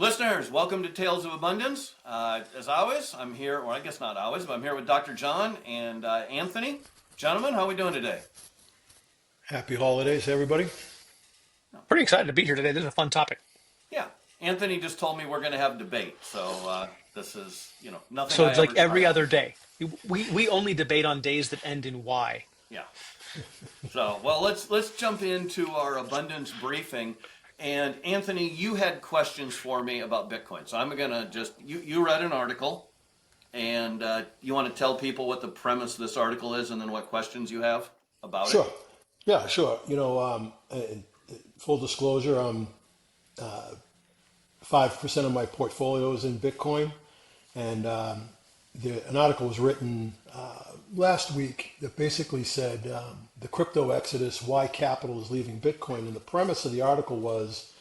Listeners, welcome to Tales of Abundance. As always, I'm here, or I guess not always, but I'm here with Dr. John and Anthony. Gentlemen, how are we doing today? Happy holidays, everybody. Pretty excited to be here today. This is a fun topic. Yeah, Anthony just told me we're going to have debate, so this is, nothing So I it's ever like sign every up other for. day. We only debate on days that end in Y. Yeah. So, well, let's jump into our abundance briefing. And Anthony, you had questions for me about Bitcoin, so I'm going to just you read an article, and you want to tell people what the premise of this article is, and then what questions you have about it. Sure. Yeah, sure. Full disclosure, 5% of my portfolio is in Bitcoin. And an article was written last week that basically said the crypto exodus, why capital is leaving Bitcoin. And the premise of the article was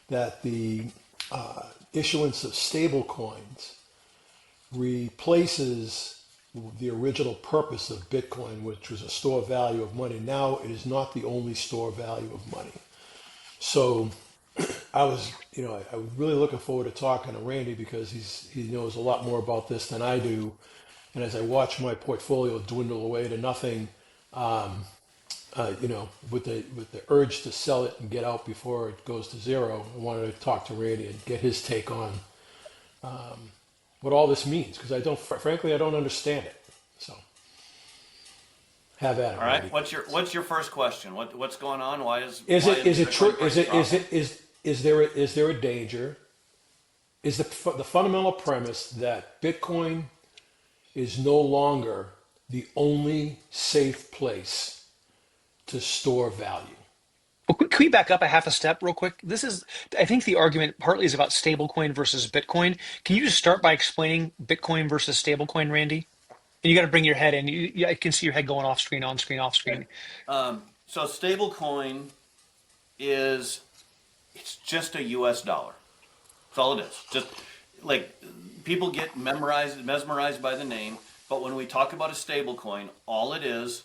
that the issuance of stable coins replaces the original purpose of Bitcoin, which was a store value of money. Now it is not the only store value of money. So I was really looking forward to talking to Randy because he knows a lot more about this than I do. And as I watch my portfolio dwindle away to nothing, with the urge to sell it and get out before it goes to zero, I wanted to talk to Randy and get his take on what all this means because frankly, I don't understand it. So have at it, All right. Randy. What's your first question? What's going on? Why is Is why it is is it true? Bitcoin price dropping? Is there a danger? Is the fundamental premise that Bitcoin is no longer the only safe place to store value? Well, can we back up a half a step real quick? I think the argument partly is about stablecoin versus Bitcoin. Can you just start by explaining Bitcoin versus stablecoin, Randy? And you got to bring your head in. I can see your head going off screen, on screen, off Okay. screen. So stablecoin is it's just a U.S. dollar. That's all it is. Just like people get mesmerized by the name, but when we talk about a stablecoin, all it is.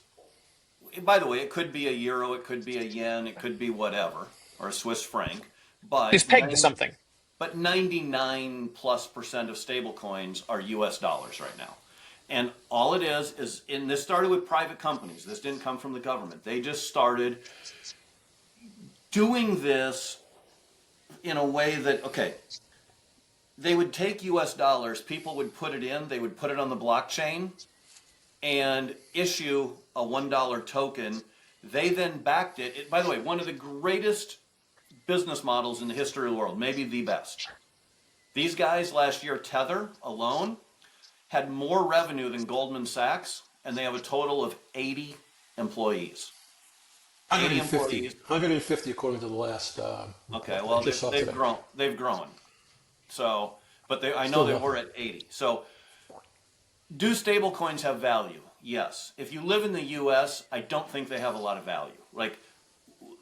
By the way, it could be a euro, it could be a yen, it could be whatever, or a Swiss franc, It's but pegged to something. 99+% of stablecoins are U.S. dollars right now. And all it and this started with private companies. This didn't come from the government. They just started doing this in a way that, okay, they would take US dollars, people would put it in, they would put it on the blockchain and issue a $1 token. They then backed it. By the way, one of the greatest business models in the history of the world, maybe the best. These guys last year, Tether alone, had more revenue than Goldman Sachs, and they have a total of 80 employees. 80 150, employees. 150 according to the last. Okay, well, Just saw they've today. grown. They've grown. So, but I know Still they nothing. were at 80. So, do stable coins have value? Yes. If you live in the U.S., I don't think they have a lot of value. Like,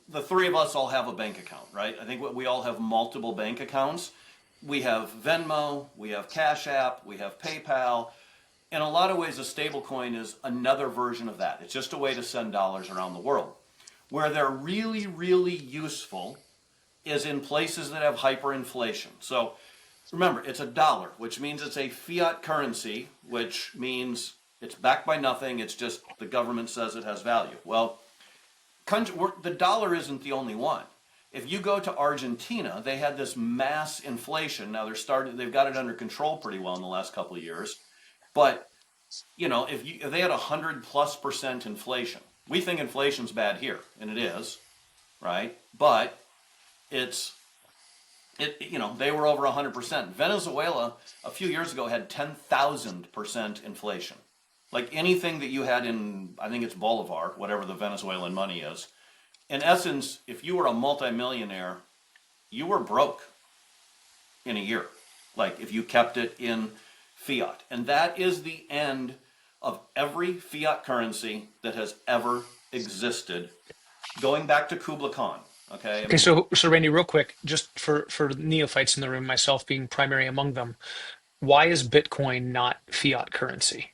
the three of us all have a bank account, right? I think we all have multiple bank accounts. We have Venmo, we have Cash App, we have PayPal. In a lot of ways, a stablecoin is another version of that. It's just a way to send dollars around the world. Where they're really, really useful is in places that have hyperinflation. So remember, it's a dollar, which means it's a fiat currency, which means it's backed by nothing. It's just the government says it has value. Well, the dollar isn't the only one. If you go to Argentina, they had this mass inflation. Now they've got it under control pretty well in the last couple of years. But if they had 100+% inflation, we think inflation's bad here, and it is, right? But they were over 100%. Venezuela a few years ago had 10,000% inflation. Like anything that you had in, I think it's Bolivar, whatever the Venezuelan money is. In essence, if you were a multimillionaire, you were broke in a year. Like if you kept it in fiat. And that is the end of every fiat currency that has ever existed, going back to Kubla Khan. Okay, I Okay, mean, so Randy, real quick, just for neophytes in the room, myself being primary among them, why is Bitcoin not fiat currency?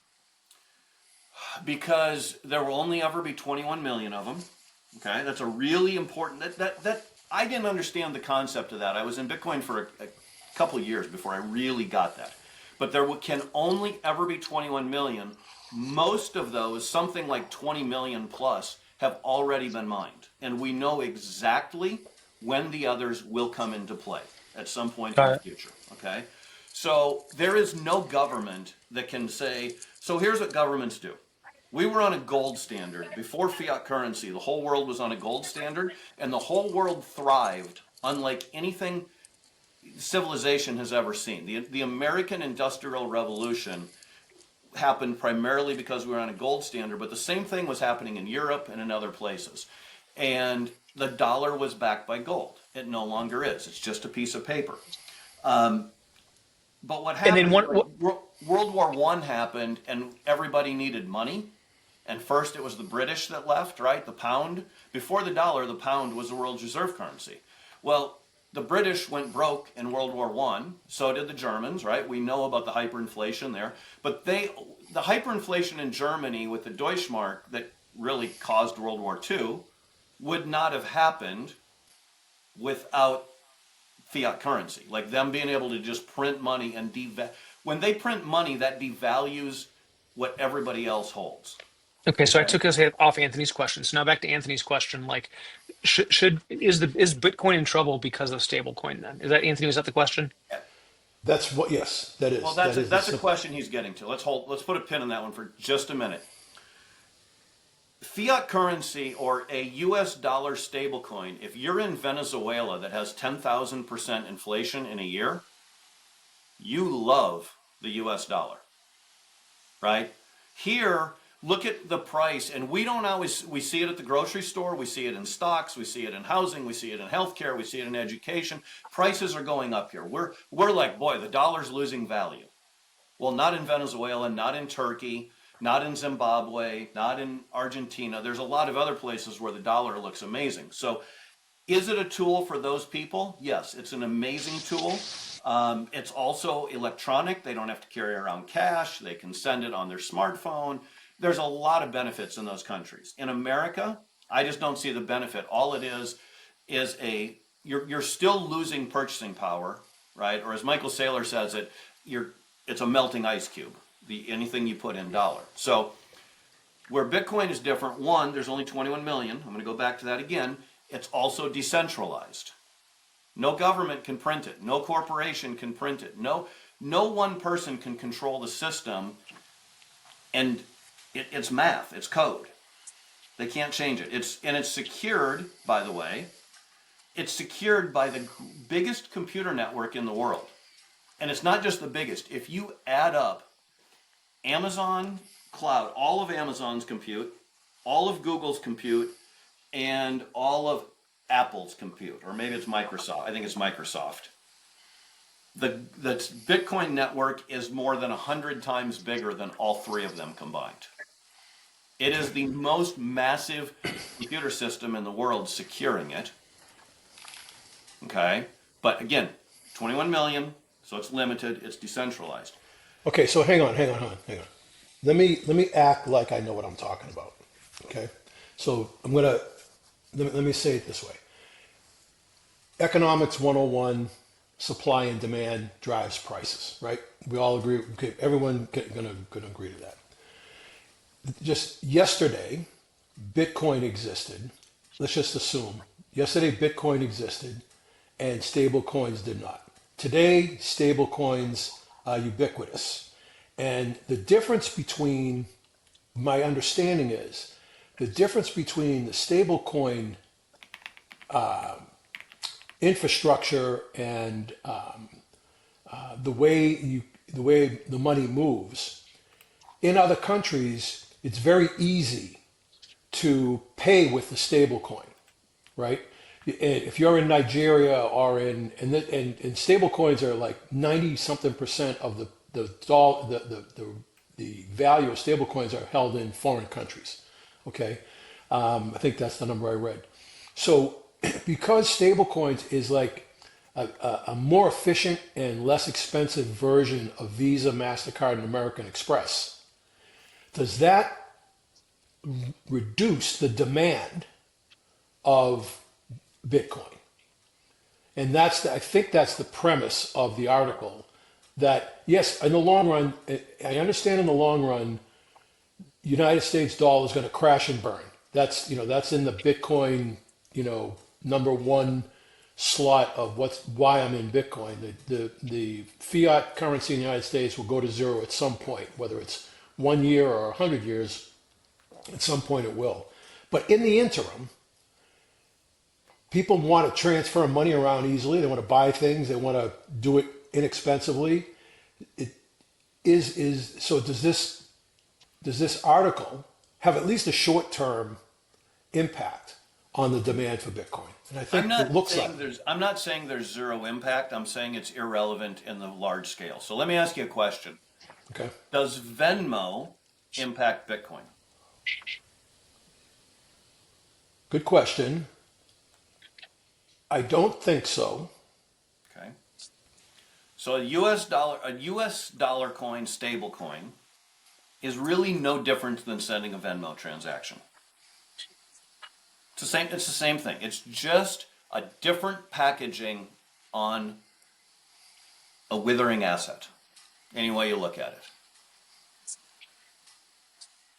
because there will only ever be 21 million of them. Okay, that's a really important. That I didn't understand the concept of that. I was in Bitcoin for a couple years before I really got that. But there can only ever be 21 million. Most of those, something like 20 million plus, have already been mined. And we know exactly when the others will come into play at some point in the Got it. future. Okay? So there is no government that can say, so here's what governments do. We were on a gold standard. Before fiat currency, the whole world was on a gold standard, and the whole world thrived unlike anything civilization has ever seen. The American Industrial Revolution happened primarily because we were on a gold standard, but the same thing was happening in Europe and in other places. And the dollar was backed by gold. It no longer is. It's just a piece of paper. But what And then happened, one, like World War One happened, and everybody needed money. And first, it was the British that left, right? The pound. Before the dollar, the pound was the world's reserve currency. Well, the British went broke in World War One. So did the Germans, right? We know about the hyperinflation there. But the hyperinflation in Germany with the Deutschmark that really caused World War Two would not have happened without fiat currency, like them being able to just print money and when they print money, that devalues what everybody else holds. okay, so I Okay. took us off Anthony's question. So now back to Anthony's question, like is Bitcoin in trouble because of stablecoin then? Is that Anthony, was that the question? That's what, yes, that Well, is. that's That a, is the that's a simple. question he's getting to. Let's put a pin in that one for just a minute. Fiat currency or a US dollar stablecoin, if you're in Venezuela that has 10,000% inflation in a year, you love the US dollar, right? Here, look at the price, and we don't always, we see it at the grocery store, we see it in stocks, we see it in housing, we see it in healthcare, we see it in education. Prices are going up here. We're like, boy, the dollar's losing value. Well, not in Venezuela, not in Turkey, not in Zimbabwe, not in Argentina. There's a lot of other places where the dollar looks amazing. So is it a tool for those people? Yes, it's an amazing tool. It's also electronic. They don't have to carry around cash. They can send it on their smartphone. There's a lot of benefits in those countries. In America, I just don't see the benefit. All it is you're still losing purchasing power, right? Or as Michael Saylor says it, it's a melting ice cube. Anything you put in dollar. So where Bitcoin is different, one, there's only 21 million. I'm going to go back to that again. It's also decentralized. No government can print it. No corporation can print it. No one person can control the system. And it's math. It's code. They can't change it. It's secured, by the way. It's secured by the biggest computer network in the world. And it's not just the biggest. If you add up Amazon Cloud, all of Amazon's compute, all of Google's compute, and all of Apple's compute, or maybe it's Microsoft. I think it's Microsoft. The Bitcoin network is more than 100 times bigger than all three of them combined. It is the most massive computer system in the world securing it. Okay? But again, 21 million, so it's limited, it's decentralized. Okay, so hang on. Let me act like I know what I'm talking about. Okay, so let me say it this way. Economics 101, supply and demand drives prices, right? We all agree. Okay, everyone gonna agree to that. Just yesterday, Bitcoin existed. Let's just assume yesterday Bitcoin existed and stable coins did not. Today, stable coins are ubiquitous. And the difference between, my understanding is, the difference between the stable coin infrastructure and the way the money moves in other countries, it's very easy to pay with the stable coin, right? If you're in Nigeria or and stable coins are like 90 something percent of the value of stable coins are held in foreign countries. Okay. I think that's the number I read. So because stable coins is like a more efficient and less expensive version of Visa, MasterCard, and American Express, does that reduce the demand of Bitcoin? And I think that's the premise of the article. That yes, in the long run, I understand in the long run, United States dollar is going to crash and burn. That's in the Bitcoin, number one slot of why I'm in Bitcoin. The fiat currency in the United States will go to zero at some point, whether it's 1 year or 100 years. At some point, it will. But in the interim, people want to transfer money around easily. They want to buy things. They want to do it inexpensively. It is so. Does this article have at least a short term impact on the demand for Bitcoin? And I think it looks like. I'm not saying there's zero impact. I'm saying it's irrelevant in the large scale. So let me ask you a question. Okay. Does Venmo impact Bitcoin? Good question. I don't think so. Okay. So a US dollar coin, stable coin, is really no different than sending a Venmo transaction. It's the same thing. It's just a different packaging on a withering asset, any way you look at it.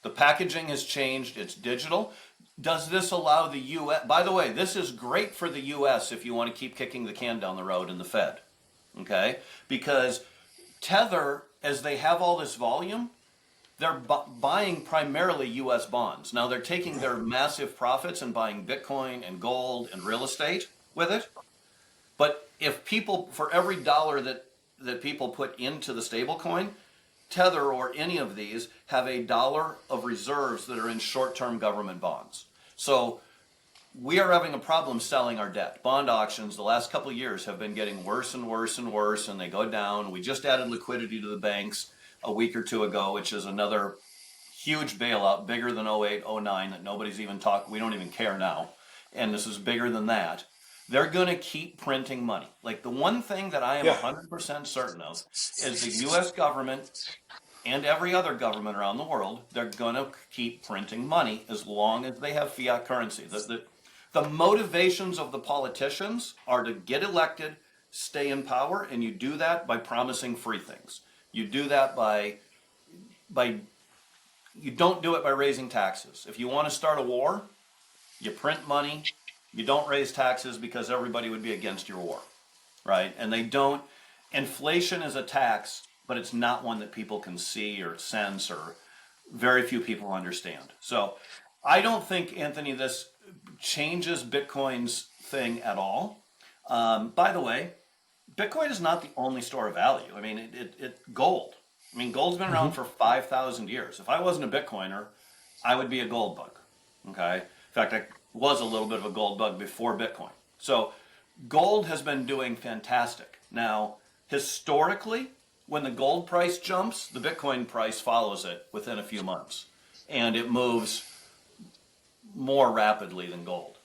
The packaging has changed. It's digital. Does this allow the U.S.? By the way, this is great for the U.S. if you want to keep kicking the can down the road in the Fed, okay? Because Tether, as they have all this volume, they're buying primarily U.S. bonds. Now they're taking their massive profits and buying Bitcoin and gold and real estate with it. But if people, for every dollar that people put into the stablecoin, Tether or any of these have a dollar of reserves that are in short-term government bonds. So we are having a problem selling our debt. Bond auctions the last couple of years have been getting worse and worse and worse, and they go down. We just added liquidity to the banks a week or two ago, which is another huge bailout, bigger than 08, 09, that nobody's even talked. We don't even care now. And this is bigger than that. They're going to keep printing money. Like the one thing that I am Yeah. 100% certain of is the U.S. government and every other government around the world, they're going to keep printing money as long as they have fiat currency. The motivations of the politicians are to get elected, stay in power, and you do that by promising free things. You do that by you don't do it by raising taxes. If you want to start a war, you print money, you don't raise taxes because everybody would be against your war, right? And they don't. Inflation is a tax, but it's not one that people can see or sense, or very few people understand. So I don't think, Anthony, this changes Bitcoin's thing at all. By the way, Bitcoin is not the only store of value. I mean, gold. I mean, gold's been around for 5,000 years. If I wasn't a Bitcoiner, I would be a gold bug. Okay. In fact, I was a little bit of a gold bug before Bitcoin. So gold has been doing fantastic. Now, historically, when the gold price jumps, the Bitcoin price follows it within a few months. And it moves more rapidly than gold.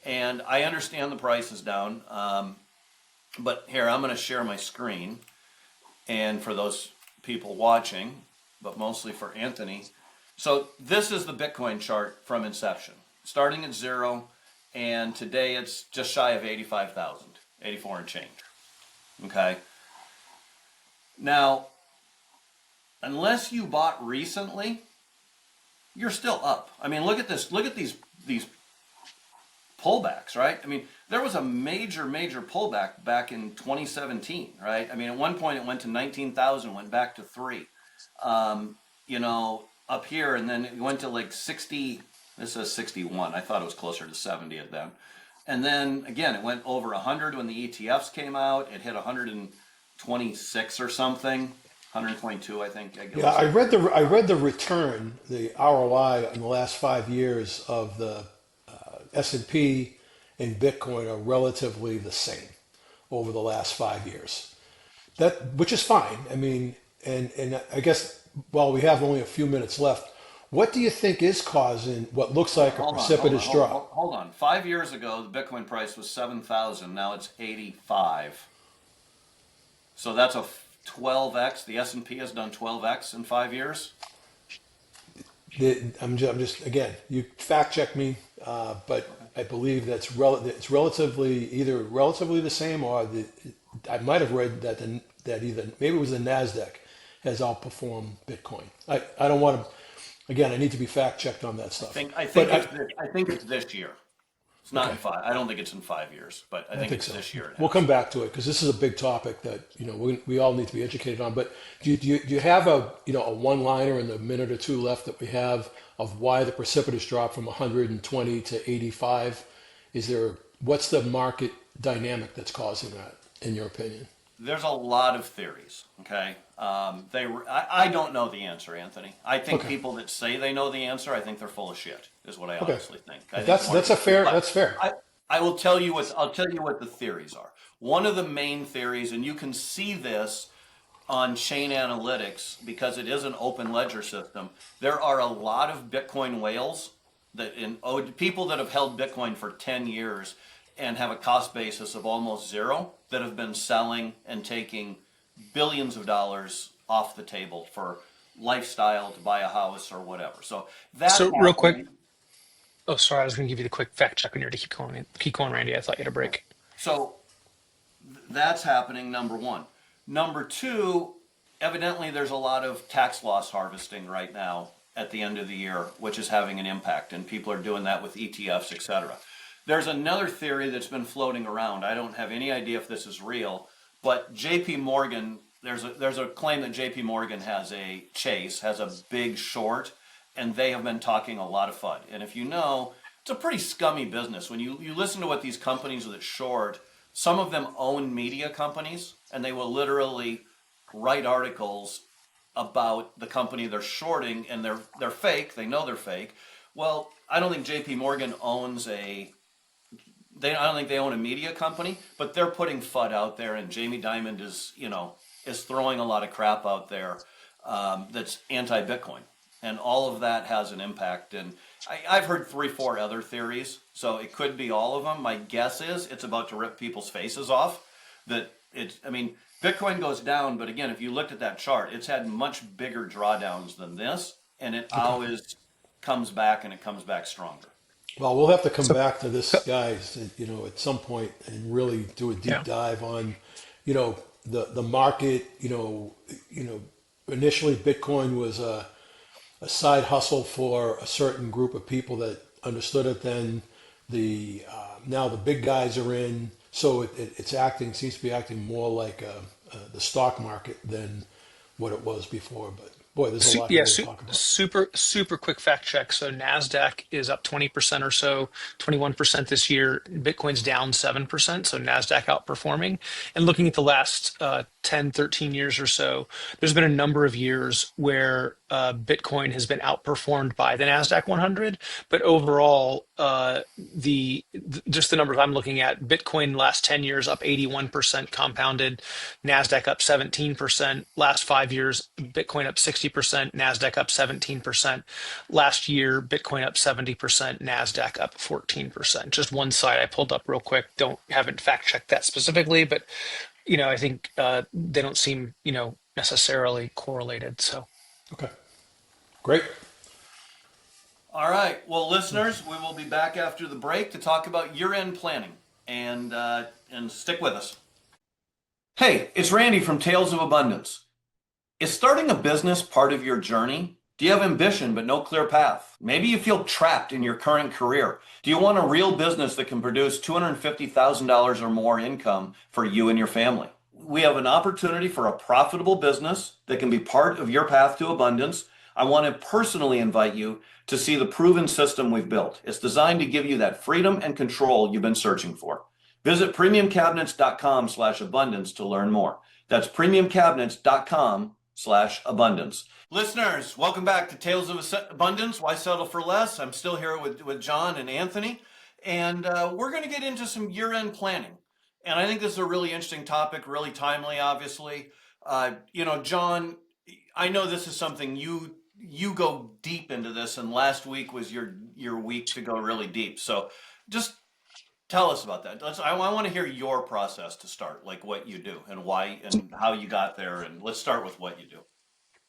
And I understand the price is down. But here, I'm going to share my screen. And for those people watching, but mostly for Anthony. So this is the Bitcoin chart from inception, starting at zero. And today it's just shy of 85,000, 84 and change. Okay. Now, unless you bought recently, you're still up. I mean, look at this. Look at these pullbacks, right? I mean, there was a major pullback back in 2017, right? I mean, at one point it went to 19,000, went back to 3. Up here, and then it went to like 60. This says 61. I thought it was closer to 70 at then. And then again, it went over 100 when the ETFs came out. It hit 126 or something, 122, I think. Yeah, I read the return, the ROI in the last 5 years of the S&P and Bitcoin are relatively the same over the last 5 years. Which is fine. I mean, and I guess while we have only a few minutes left, what do you think is causing what looks like a precipitous drop? Hold on. 5 years ago, the Bitcoin price was 7,000. Now it's 85. So that's a 12x. The S&P has done 12x in 5 years. I'm just again, you fact check me. but I believe it's relatively either relatively the same or I might have read that either maybe it was the Nasdaq has outperformed Bitcoin. I don't want to again. I need to be fact checked on that stuff. But I think it's this year. It's not in okay, five. I don't think it's in 5 years, but I I think think it's so. this year it We'll has. come back to it because this is a big topic that we all need to be educated on. But do you have a a one liner in the minute or two left that we have of why the precipitous drop from 120 to 85? Is there what's the market dynamic that's causing that in your opinion? There's a lot of theories. Okay, I don't know the answer, Anthony. I think Okay, people that say they know the answer, I think they're full of shit. Is what I okay, honestly think. I but think more. that's But fair. I I will tell you what I'll tell you what the theories are. One of the main theories, and you can see this on chain analytics because it is an open ledger system. There are a lot of Bitcoin whales people that have held Bitcoin for 10 years and have a cost basis of almost zero that have been selling and taking billions of dollars off the table for lifestyle to buy a house or whatever. So that's So real quick, happening. oh sorry, I was going to give you the quick fact check on your to keep going, Randy. I thought you had a break. So that's happening, number one. Number two, evidently there's a lot of tax loss harvesting right now at the end of the year, which is having an impact, and people are doing that with ETFs, etc. There's another theory that's been floating around. I don't have any idea if this is real, but JP Morgan, there's a claim that JP Morgan has a big short, and they have been talking a lot of FUD. And if you know, it's a pretty scummy business. When you listen to what these companies that short, some of them own media companies, and they will literally write articles about the company they're shorting, and they're fake. They know they're fake. Well, I don't think J.P. Morgan owns a. I don't think they own a media company, but they're putting FUD out there, and Jamie Dimon is throwing a lot of crap out there that's anti-Bitcoin, and all of that has an impact. And I've heard three, four other theories, so it could be all of them. My guess is it's about to rip people's faces off. That it's, I mean, Bitcoin goes down, but again, if you looked at that chart, it's had much bigger drawdowns than this, and it Okay. always comes back, and it comes back stronger. Well, we'll have to come So, back to so this, guys, at some point and really do a deep yeah. dive on, the market. Initially Bitcoin was a side hustle for a certain group of people that understood it. Then now the big guys are in, so it's acting seems to be acting more like the stock market than what it was before. But boy, there's a lot Yeah, here to talk about. super quick fact check. So Nasdaq is up 20% or so, 21% this year. Bitcoin's down 7%, so Nasdaq outperforming. And looking at the last 10, 13 years or so, there's been a number of years where Bitcoin has been outperformed by the Nasdaq 100, but overall, just the numbers I'm looking at, Bitcoin last 10 years up 81% compounded, Nasdaq up 17%. Last 5 years, Bitcoin up 60%, Nasdaq up 17%. Last year, Bitcoin up 70%, Nasdaq up 14%. Just one side I pulled up real quick. Haven't fact checked that specifically, but I think they don't seem necessarily correlated. So Okay, great. All right. Well, listeners, we will be back after the break to talk about year-end planning, and stick with us. Hey, it's Randy from Tales of Abundance. Is starting a business part of your journey? Do you have ambition but no clear path? Maybe you feel trapped in your current career. Do you want a real business that can produce $250,000 or more income for you and your family? We have an opportunity for a profitable business that can be part of your path to abundance. I want to personally invite you to see the proven system we've built. It's designed to give you that freedom and control you've been searching for. Visit premiumcabinets.com/abundance to learn more. That's premiumcabinets.com/abundance. Listeners, welcome back to Tales of Abundance. Why settle for less? I'm still here with John and Anthony, and we're going to get into some year-end planning. And I think this is a really interesting topic, really timely, obviously. John, I know this is something you go deep into this, and last week was your week to go really deep. So just tell us about that. I want to hear your process to start, like what you do and why and how you got there. And let's start with what you do.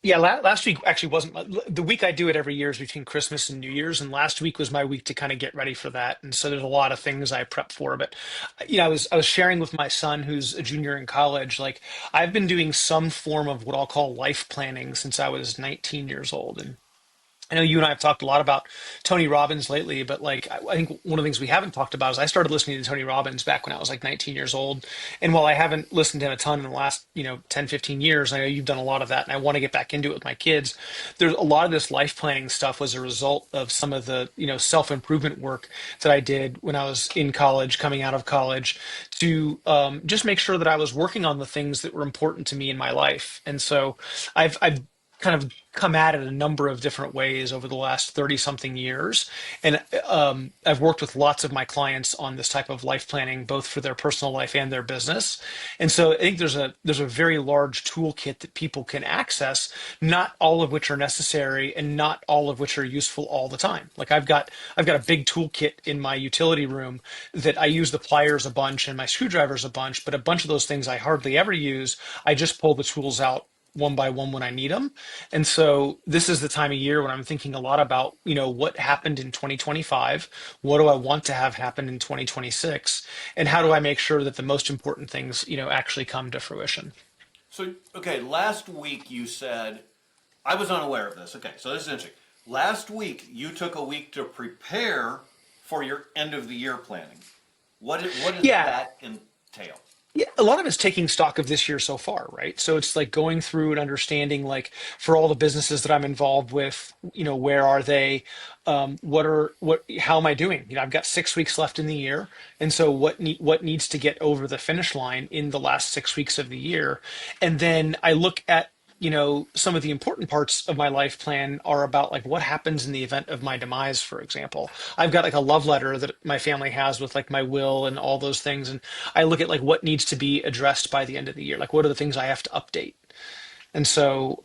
Yeah, last week actually wasn't the week I do it every year is between Christmas and New Year's, and last week was my week to kind of get ready for that. And so there's a lot of things I prep for. But I was sharing with my son who's a junior in college, like I've been doing some form of what I'll call life planning since I was 19 years old. And I know you and I have talked a lot about Tony Robbins lately, but like I think one of the things we haven't talked about is I started listening to Tony Robbins back when I was like 19 years old. And while I haven't listened to him a ton in the last, 10, 15 years, I know you've done a lot of that and I want to get back into it with my kids. There's a lot of this life planning stuff was a result of some of the, self-improvement work that I did when I was in college, coming out of college, to just make sure that I was working on the things that were important to me in my life. And so I've kind of come at it a number of different ways over the last 30 something years. And I've worked with lots of my clients on this type of life planning, both for their personal life and their business. And so I think there's a very large toolkit that people can access, not all of which are necessary and not all of which are useful all the time. Like I've got a big toolkit in my utility room that I use the pliers a bunch and my screwdrivers a bunch, but a bunch of those things I hardly ever use. I just pull the tools out one by one when I need them. And so this is the time of year when I'm thinking a lot about, what happened in 2025, what do I want to have happen in 2026, and how do I make sure that the most important things, actually come to fruition. So, okay, last week you said, I was unaware of this. Okay, so this is interesting. Last week you took a week to prepare for your end of the year planning. What does Yeah, that entail? yeah, a lot of it's taking stock of this year so far, right? So it's like going through and understanding, like for all the businesses that I'm involved with, where are they? How am I doing? I've got 6 weeks left in the year, and so what needs to get over the finish line in the last 6 weeks of the year, and then I look at some of the important parts of my life plan are about like what happens in the event of my demise, for example. I've got like a love letter that my family has with like my will and all those things. And I look at like what needs to be addressed by the end of the year. Like what are the things I have to update? And so,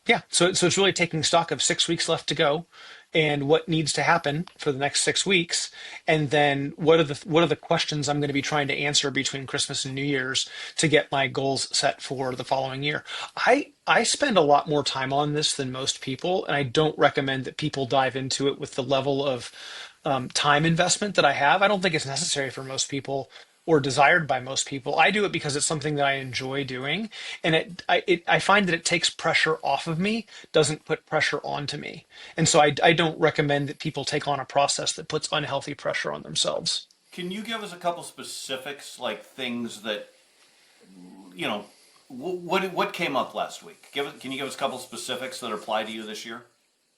yeah, so it's really taking stock of 6 weeks left to go, and what needs to happen for the next 6 weeks, and then what are the questions I'm going to be trying to answer between Christmas and New Year's to get my goals set for the following year. I spend a lot more time on this than most people, and I don't recommend that people dive into it with the level of time investment that I have. I don't think it's necessary for most people or desired by most people. I do it because it's something that I enjoy doing, and I find that it takes pressure off of me, doesn't put pressure onto me, and so I don't recommend that people take on a process that puts unhealthy pressure on themselves. Can you give us a couple specifics, like things that you know? What came up last week? Can you give us a couple specifics that apply to you this year?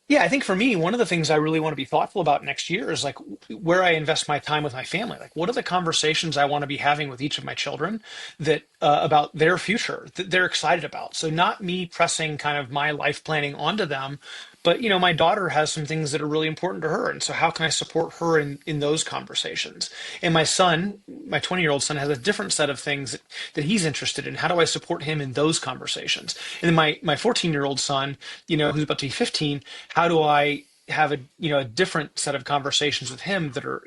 Yeah, I think for me, one of the things I really want to be thoughtful about next year is like where I invest my time with my family. Like, what are the conversations I want to be having with each of my children that about their future that they're excited about? So not me pressing kind of my life planning onto them, but my daughter has some things that are really important to her, and so how can I support her in those conversations? And my son, my 20-year-old son, has a different set of things that he's interested in. How do I support him in those conversations? And then my 14-year-old son, who's about to be 15, how do I have a different set of conversations with him that are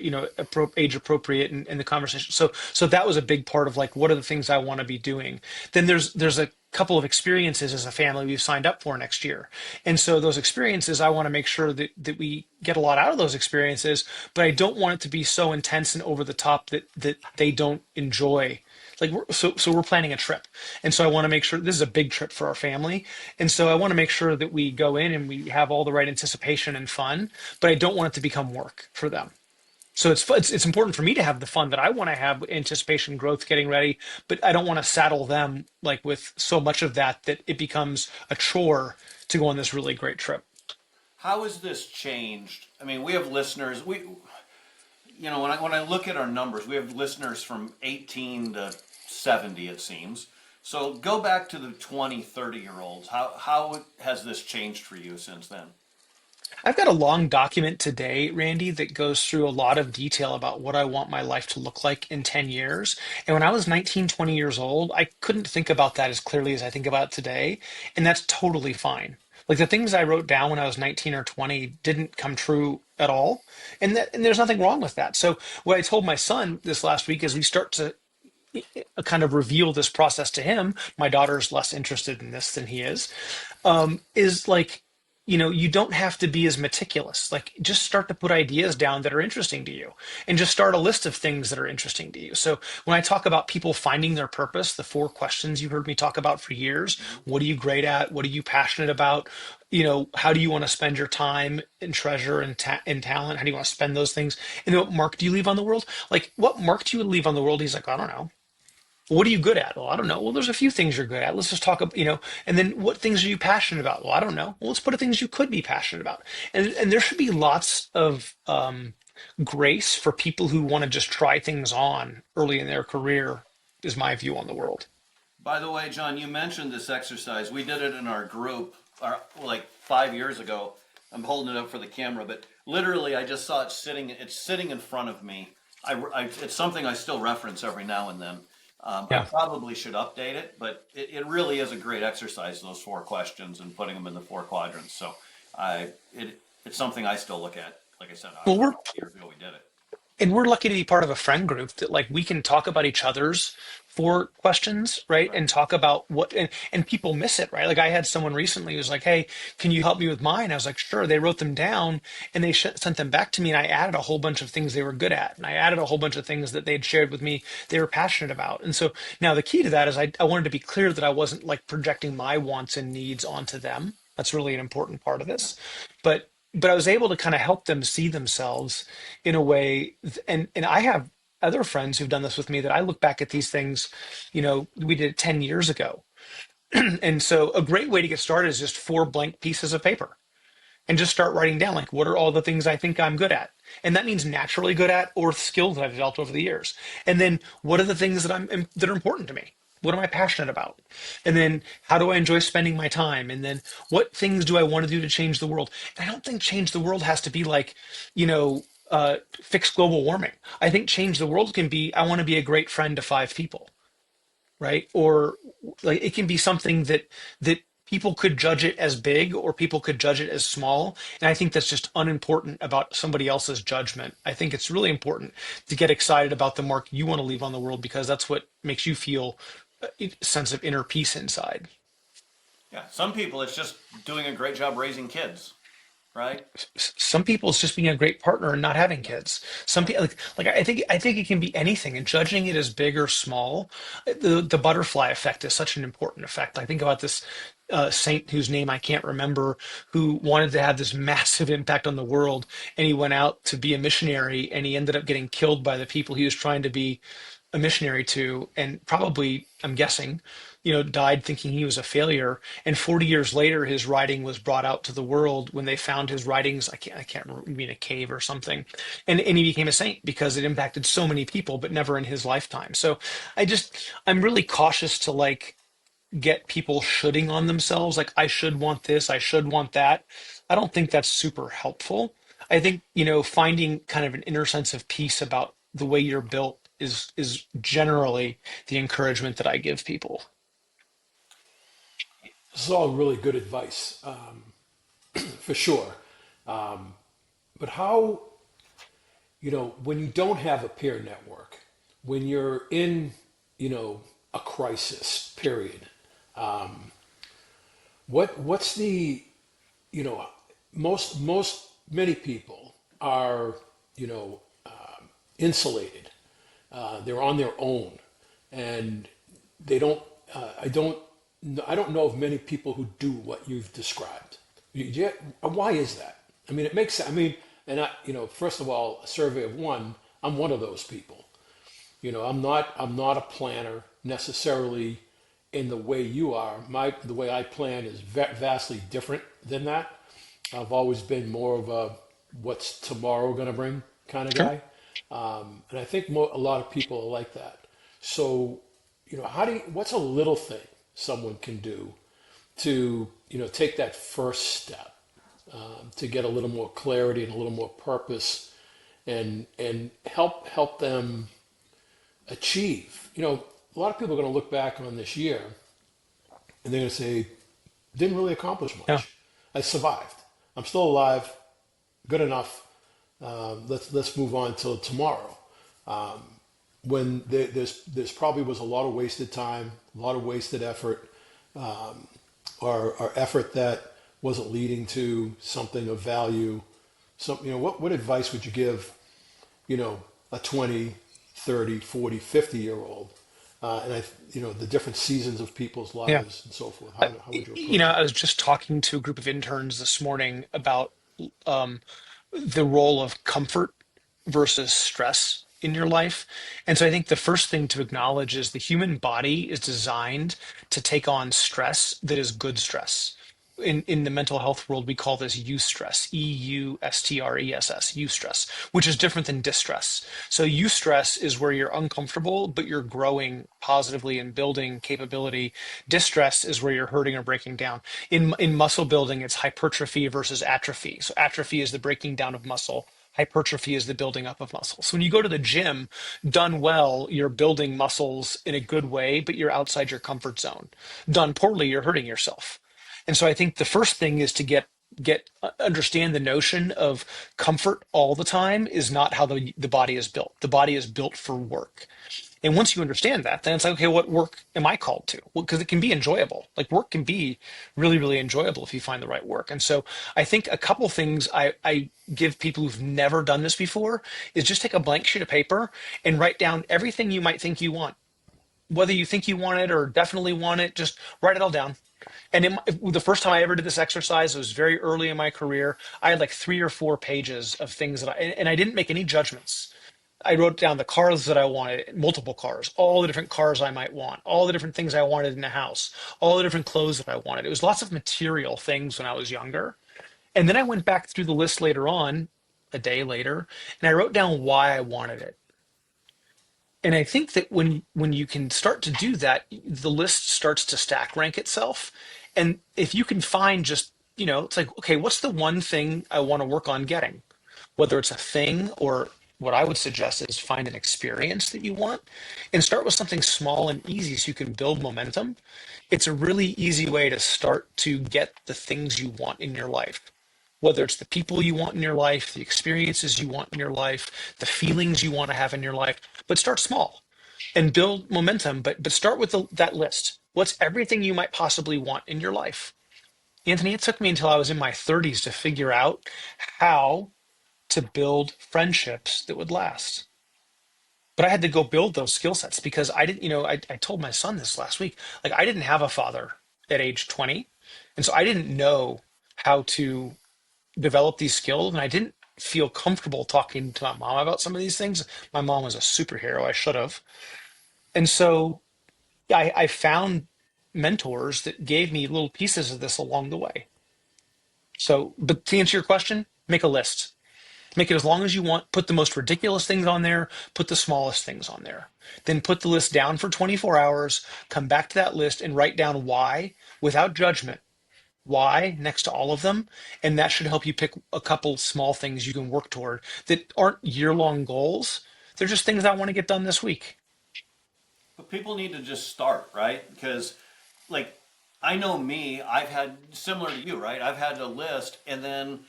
age appropriate and the conversation. So that was a big part of like what are the things I want to be doing. Then there's a couple of experiences as a family we've signed up for next year, and so those experiences I want to make sure that we get a lot out of those experiences, but I don't want it to be so intense and over the top that they don't enjoy. Like we're planning a trip, and so I want to make sure this is a big trip for our family, and so I want to make sure that we go in and we have all the right anticipation and fun, but I don't want it to become work for them. So it's important for me to have the fun that I want to have, anticipation, growth, getting ready, but I don't want to saddle them like with so much of that it becomes a chore to go on this really great trip. How has this changed? I mean, we have listeners. When I look at our numbers, we have listeners from 18 to 70, it seems. So go back to the 20, 30-year olds. How has this changed for you since then? I've got a long document today, Randy, that goes through a lot of detail about what I want my life to look like in 10 years. And when I was 19, 20 years old, I couldn't think about that as clearly as I think about it today. And that's totally fine. Like the things I wrote down when I was 19 or 20 didn't come true at all. And there's nothing wrong with that. So what I told my son this last week is we start to kind of reveal this process to him. My daughter's less interested in this than he is. is like, you don't have to be as meticulous. Like, just start to put ideas down that are interesting to you and just start a list of things that are interesting to you. So, when I talk about people finding their purpose, the four questions you heard me talk about for years: Mhm. what are you great at? What are you passionate about? How do you want to spend your time and treasure and talent? How do you want to spend those things? And then what mark do you leave on the world? Like, what mark do you leave on the world? He's like, I don't know. What are you good at? Well, I don't know. Well, there's a few things you're good at. Let's just talk about, and then what things are you passionate about? Well, I don't know. Well, let's put the things you could be passionate about. And there should be lots of grace for people who want to just try things on early in their career, is my view on the world. By the way, John, you mentioned this exercise. We did it in our group like 5 years ago. I'm holding it up for the camera, but literally, I just saw it sitting. It's sitting in front of me. It's something I still reference every now and then. I Yeah. probably should update it, but it really is a great exercise. Those four questions and putting them in the four quadrants. So it's something I still look at. Like I said, I Well, don't know we're how many years ago we did it. and we're lucky to be part of a friend group that, like, we can talk about each other's for questions, right? Right. And talk about what, and people miss it, right? Like, I had someone recently who was like, hey, can you help me with mine? I was like, sure. They wrote them down and they sent them back to me, and I added a whole bunch of things they were good at, and I added a whole bunch of things that they'd shared with me they were passionate about. And so now the key to that is, I wanted to be clear that I wasn't like projecting my wants and needs onto them. That's really an important part of this. But I was able to kind of help them see themselves in a way. And I have other friends who've done this with me, that I look back at these things, we did it 10 years ago. And so a great way to get started is just four blank pieces of paper, and just start writing down, like, what are all the things I think I'm good at? And that means naturally good at, or skills that I've developed over the years. And then what are the things that are important to me? What am I passionate about? And then how do I enjoy spending my time? And then what things do I want to do to change the world? And I don't think change the world has to be like, fix global warming. I think change the world can be, I want to be a great friend to five people, right? Or like, it can be something that people could judge it as big, or people could judge it as small. And I think that's just unimportant about somebody else's judgment. I think it's really important to get excited about the mark you want to leave on the world, because that's what makes you feel a sense of inner peace inside. Yeah. Some people, it's just doing a great job raising kids, right? Some people it's just being a great partner and not having kids. Some Yeah. people, like I think it can be anything, and judging it as big or small. The butterfly effect is such an important effect. I think about this saint whose name I can't remember, who wanted to have this massive impact on the world, and he went out to be a missionary, and he ended up getting killed by the people he was trying to be a missionary to, and probably, I'm guessing, died thinking he was a failure. And 40 years later, his writing was brought out to the world when they found his writings. I can't remember, maybe in a cave or something. And he became a saint because it impacted so many people, but never in his lifetime. So I'm really cautious to, like, get people shoulding on themselves. Like, I should want this, I should want that. I don't think that's super helpful. I think, finding kind of an inner sense of peace about the way you're built is generally the encouragement that I give people. This is all really good advice, for sure. But how, when you don't have a peer network, when you're in, a crisis period, what's the, you know, many people are, you know, insulated. They're on their own, and they don't. I don't know of many people who do what you've described. Why is that? I mean, it makes. I mean, and first of all, a survey of one. I'm one of those people. I'm not a planner necessarily in the way you are. The way I plan is vastly different than that. I've always been more of a what's tomorrow going to bring kind of Sure. guy. And I think a lot of people are like that. So, what's a little thing someone can do to, take that first step, to get a little more clarity and a little more purpose, and help them achieve. A lot of people are going to look back on this year and they're going to say, didn't really accomplish Yeah. much. I survived. I'm still alive. Good enough. Let's move on till tomorrow. When there's probably was a lot of wasted time, a lot of wasted effort, or effort that wasn't leading to something of value. What advice would you give, a 20, 30, 40, 50 year old? The different seasons of people's Yeah. lives and so forth. How would you You approach know, it? I was just talking to a group of interns this morning about um, the role of comfort versus stress in your life. And so I think the first thing to acknowledge is the human body is designed to take on stress that is good stress. In the mental health world, we call this eustress, eustress, eustress, which is different than distress. So eustress is where you're uncomfortable, but you're growing positively and building capability. Distress is where you're hurting or breaking down. In muscle building, it's hypertrophy versus atrophy. So atrophy is the breaking down of muscle. Hypertrophy is the building up of muscle. So when you go to the gym, done well, you're building muscles in a good way, but you're outside your comfort zone. Done poorly, you're hurting yourself. And so I think the first thing is to get understand the notion of comfort all the time is not how the body is built. The body is built for work. And once you understand that, then it's like, okay, what work am I called to? Well, because it can be enjoyable. Like work can be really, really enjoyable if you find the right work. And so I think a couple things I give people who've never done this before is just take a blank sheet of paper and write down everything you might think you want. Whether you think you want it or definitely want it, just write it all down. And the first time I ever did this exercise, it was very early in my career. I had like 3 or 4 pages of things and I didn't make any judgments. I wrote down the cars that I wanted, multiple cars, all the different cars I might want, all the different things I wanted in a house, all the different clothes that I wanted. It was lots of material things when I was younger. And then I went back through the list later on, a day later, and I wrote down why I wanted it. And I think that when you can start to do that, the list starts to stack rank itself. And if you can find just, it's like, okay, what's the one thing I want to work on getting? Whether it's a thing or what I would suggest is find an experience that you want and start with something small and easy so you can build momentum. It's a really easy way to start to get the things you want in your life. Whether it's the people you want in your life, the experiences you want in your life, the feelings you want to have in your life, but start small and build momentum. But start with that list. What's everything you might possibly want in your life? Anthony, it took me until I was in my 30s to figure out how to build friendships that would last. But I had to go build those skill sets because I didn't, I told my son this last week. Like, I didn't have a father at age 20. And so I didn't know how to develop these skills. And I didn't feel comfortable talking to my mom about some of these things. My mom was a superhero. I should have. And so yeah, I found mentors that gave me little pieces of this along the way. So, but to answer your question, make a list. Make it as long as you want. Put the most ridiculous things on there. Put the smallest things on there. Then put the list down for 24 hours. Come back to that list and write down why without judgment. Why next to all of them. And that should help you pick a couple small things you can work toward that aren't year-long goals. They're just things I want to get done this week. But people need to just start, right? Because, like, I know me, I've had, similar to you, right? I've had a list, and then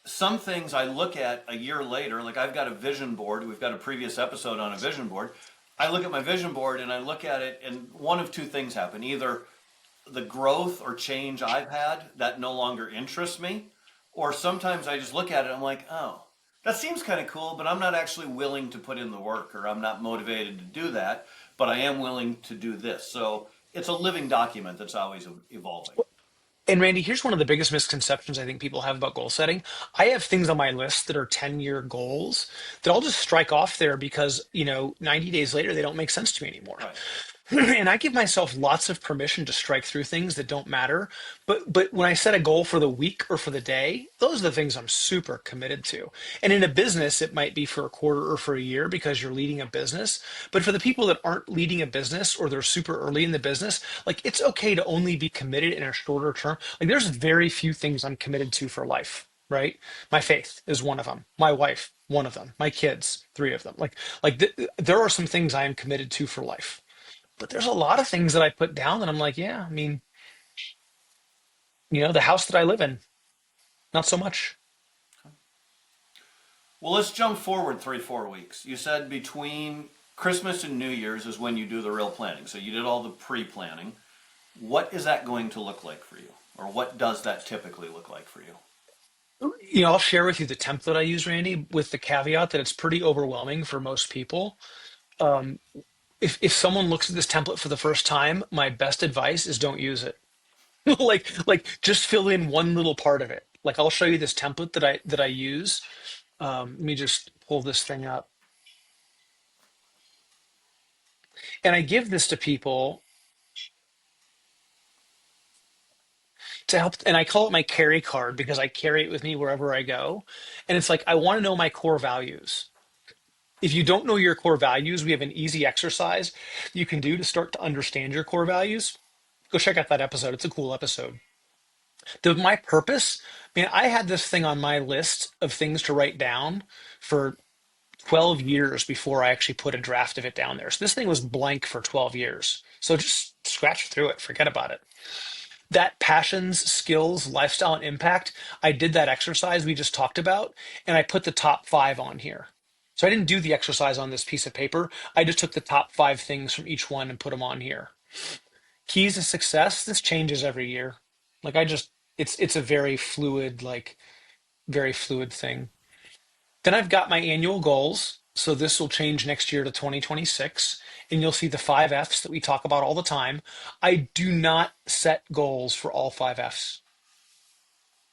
some things I look at a year later, like I've got a vision board. We've got a previous episode on a vision board. I look at my vision board and I look at it, and one of two things happen. Either the growth or change I've had that no longer interests me, or sometimes I just look at it and I'm like, oh, that seems kind of cool, but I'm not actually willing to put in the work, or I'm not motivated to do that, but I am willing to do this. So it's a living document that's always evolving. And Randy, here's one of the biggest misconceptions I think people have about goal setting. I have things on my list that are 10-year goals that I'll just strike off there because, 90 days later, they don't make sense to me anymore. Right. And I give myself lots of permission to strike through things that don't matter. But when I set a goal for the week or for the day, those are the things I'm super committed to. And in a business, it might be for a quarter or for a year because you're leading a business. But for the people that aren't leading a business or they're super early in the business, like it's okay to only be committed in a shorter term. Like there's very few things I'm committed to for life. Right? My faith is one of them. My wife, one of them. My kids, three of them. There are some things I am committed to for life, but there's a lot of things that I put down that I'm like, yeah, I mean, the house that I live in, not so much. Well, let's jump forward 3, 4 weeks. You said between Christmas and New Year's is when you do the real planning. So you did all the pre planning. what is that going to look like for you? Or what does that typically look like for you? I'll share with you the template I use, Randy, with the caveat that it's pretty overwhelming for most people. Um, if someone looks at this template for the first time, my best advice is don't use it. Like just fill in one little part of it. Like I'll show you this template that I use. Let me just pull this thing up. And I give this to people to help, and I call it my carry card because I carry it with me wherever I go. And it's like I want to know my core values. If you don't know your core values, we have an easy exercise you can do to start to understand your core values. Go check out that episode. It's a cool episode. My purpose, man, I had this thing on my list of things to write down for 12 years before I actually put a draft of it down there. So this thing was blank for 12 years. So just scratch through it, forget about it. That passions, skills, lifestyle, and impact, I did that exercise we just talked about, and I put the top five on here. So I didn't do the exercise on this piece of paper. I just took the top five things from each one and put them on here. Keys to success, this changes every year. Like I just, it's a very fluid thing. Then I've got my annual goals. So this will change next year to 2026. And you'll see the five F's that we talk about all the time. I do not set goals for all five F's.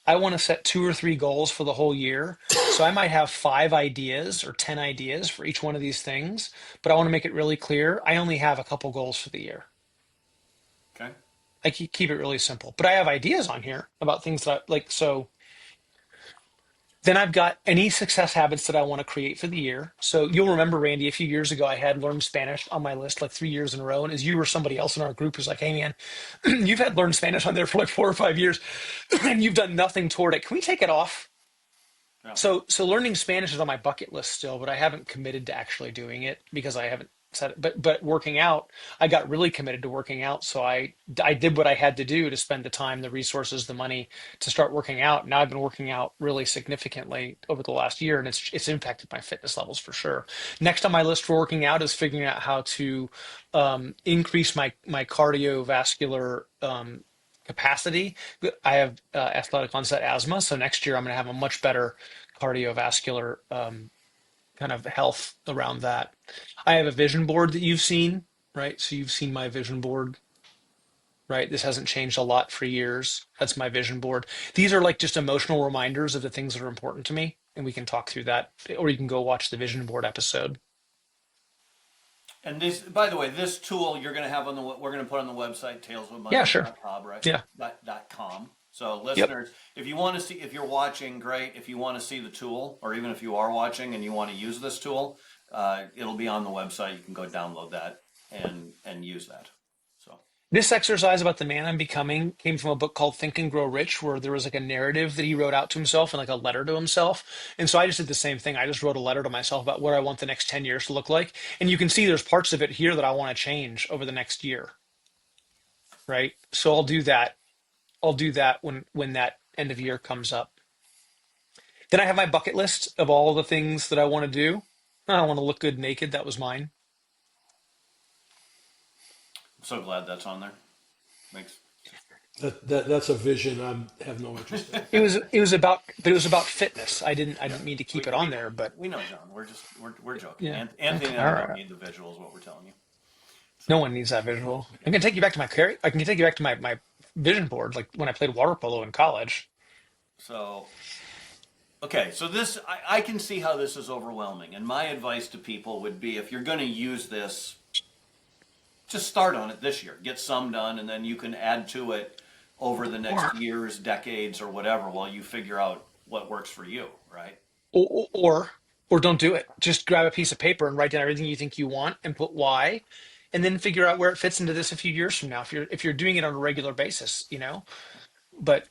I want to set two or three goals for the whole year. So I might have 5 ideas or 10 ideas for each one of these things, but I want to make it really clear. I only have a couple goals for the year. Okay. I keep it really simple, but I have ideas on here about things that I like. So then I've got any success habits that I want to create for the year. So you'll remember, Randy, a few years ago, I had learned Spanish on my list like 3 years in a row. And as you or somebody else in our group was like, hey, man, you've had learned Spanish on there for like 4 or 5 years and you've done nothing toward it. Can we take it off? Yeah. So learning Spanish is on my bucket list still, but I haven't committed to actually doing it because I haven't said it. But working out, I got really committed to working out. So I did what I had to do to spend the time, the resources, the money to start working out. Now I've been working out really significantly over the last year, and it's impacted my fitness levels for sure. Next on my list for working out is figuring out how to increase my cardiovascular capacity. I have athletic onset asthma, so next year I'm going to have a much better cardiovascular kind of health around that. I have a vision board that you've seen, right? So you've seen my vision board, right? This hasn't changed a lot for years. That's my vision board. These are like just emotional reminders of the things that are important to me, and we can talk through that, or you can go watch the vision board episode. And this, by the way, this tool you're going to have on the, we're going to put on the website, Yeah, sure. taleswithmoney.com, right? Yeah. .com. So Yep. listeners, if you want to see, if you're watching, great. If you want to see the tool, or even if you are watching and you want to use this tool, it'll be on the website. You can go download that and use that. So This exercise about the man I'm becoming came from a book called Think and Grow Rich, where there was like a narrative that he wrote out to himself and like a letter to himself. And so I just did the same thing. I just wrote a letter to myself about what I want the next 10 years to look like. And you can see there's parts of it here that I want to change over the next year, right? So I'll do that. I'll do that when that end of year comes up. Then I have my bucket list of all the things that I want to do. I want to look good naked. That was mine. I'm so glad that's on there. Makes That's a vision I have no interest in. It was about fitness. I yeah. didn't mean to keep We, it on we there, but we know, John. We're joking. yeah. Anthony Okay. and All I don't right. need the visuals. What we're telling you. No So one needs that visual. I can take you back to my carry. I can take you back to my vision board, like when I played water polo in college. so okay. So this I can see how this is overwhelming, and my advice to people would be if you're going to use this, just start on it this year. Get some done, and then you can add to it over the next Or, years, decades, or whatever, while you figure out what works for you. Right? or don't do it. Just grab a piece of paper and write down everything you think you want and put why, and then figure out where it fits into this a few years from now. If you're doing it on a regular basis. But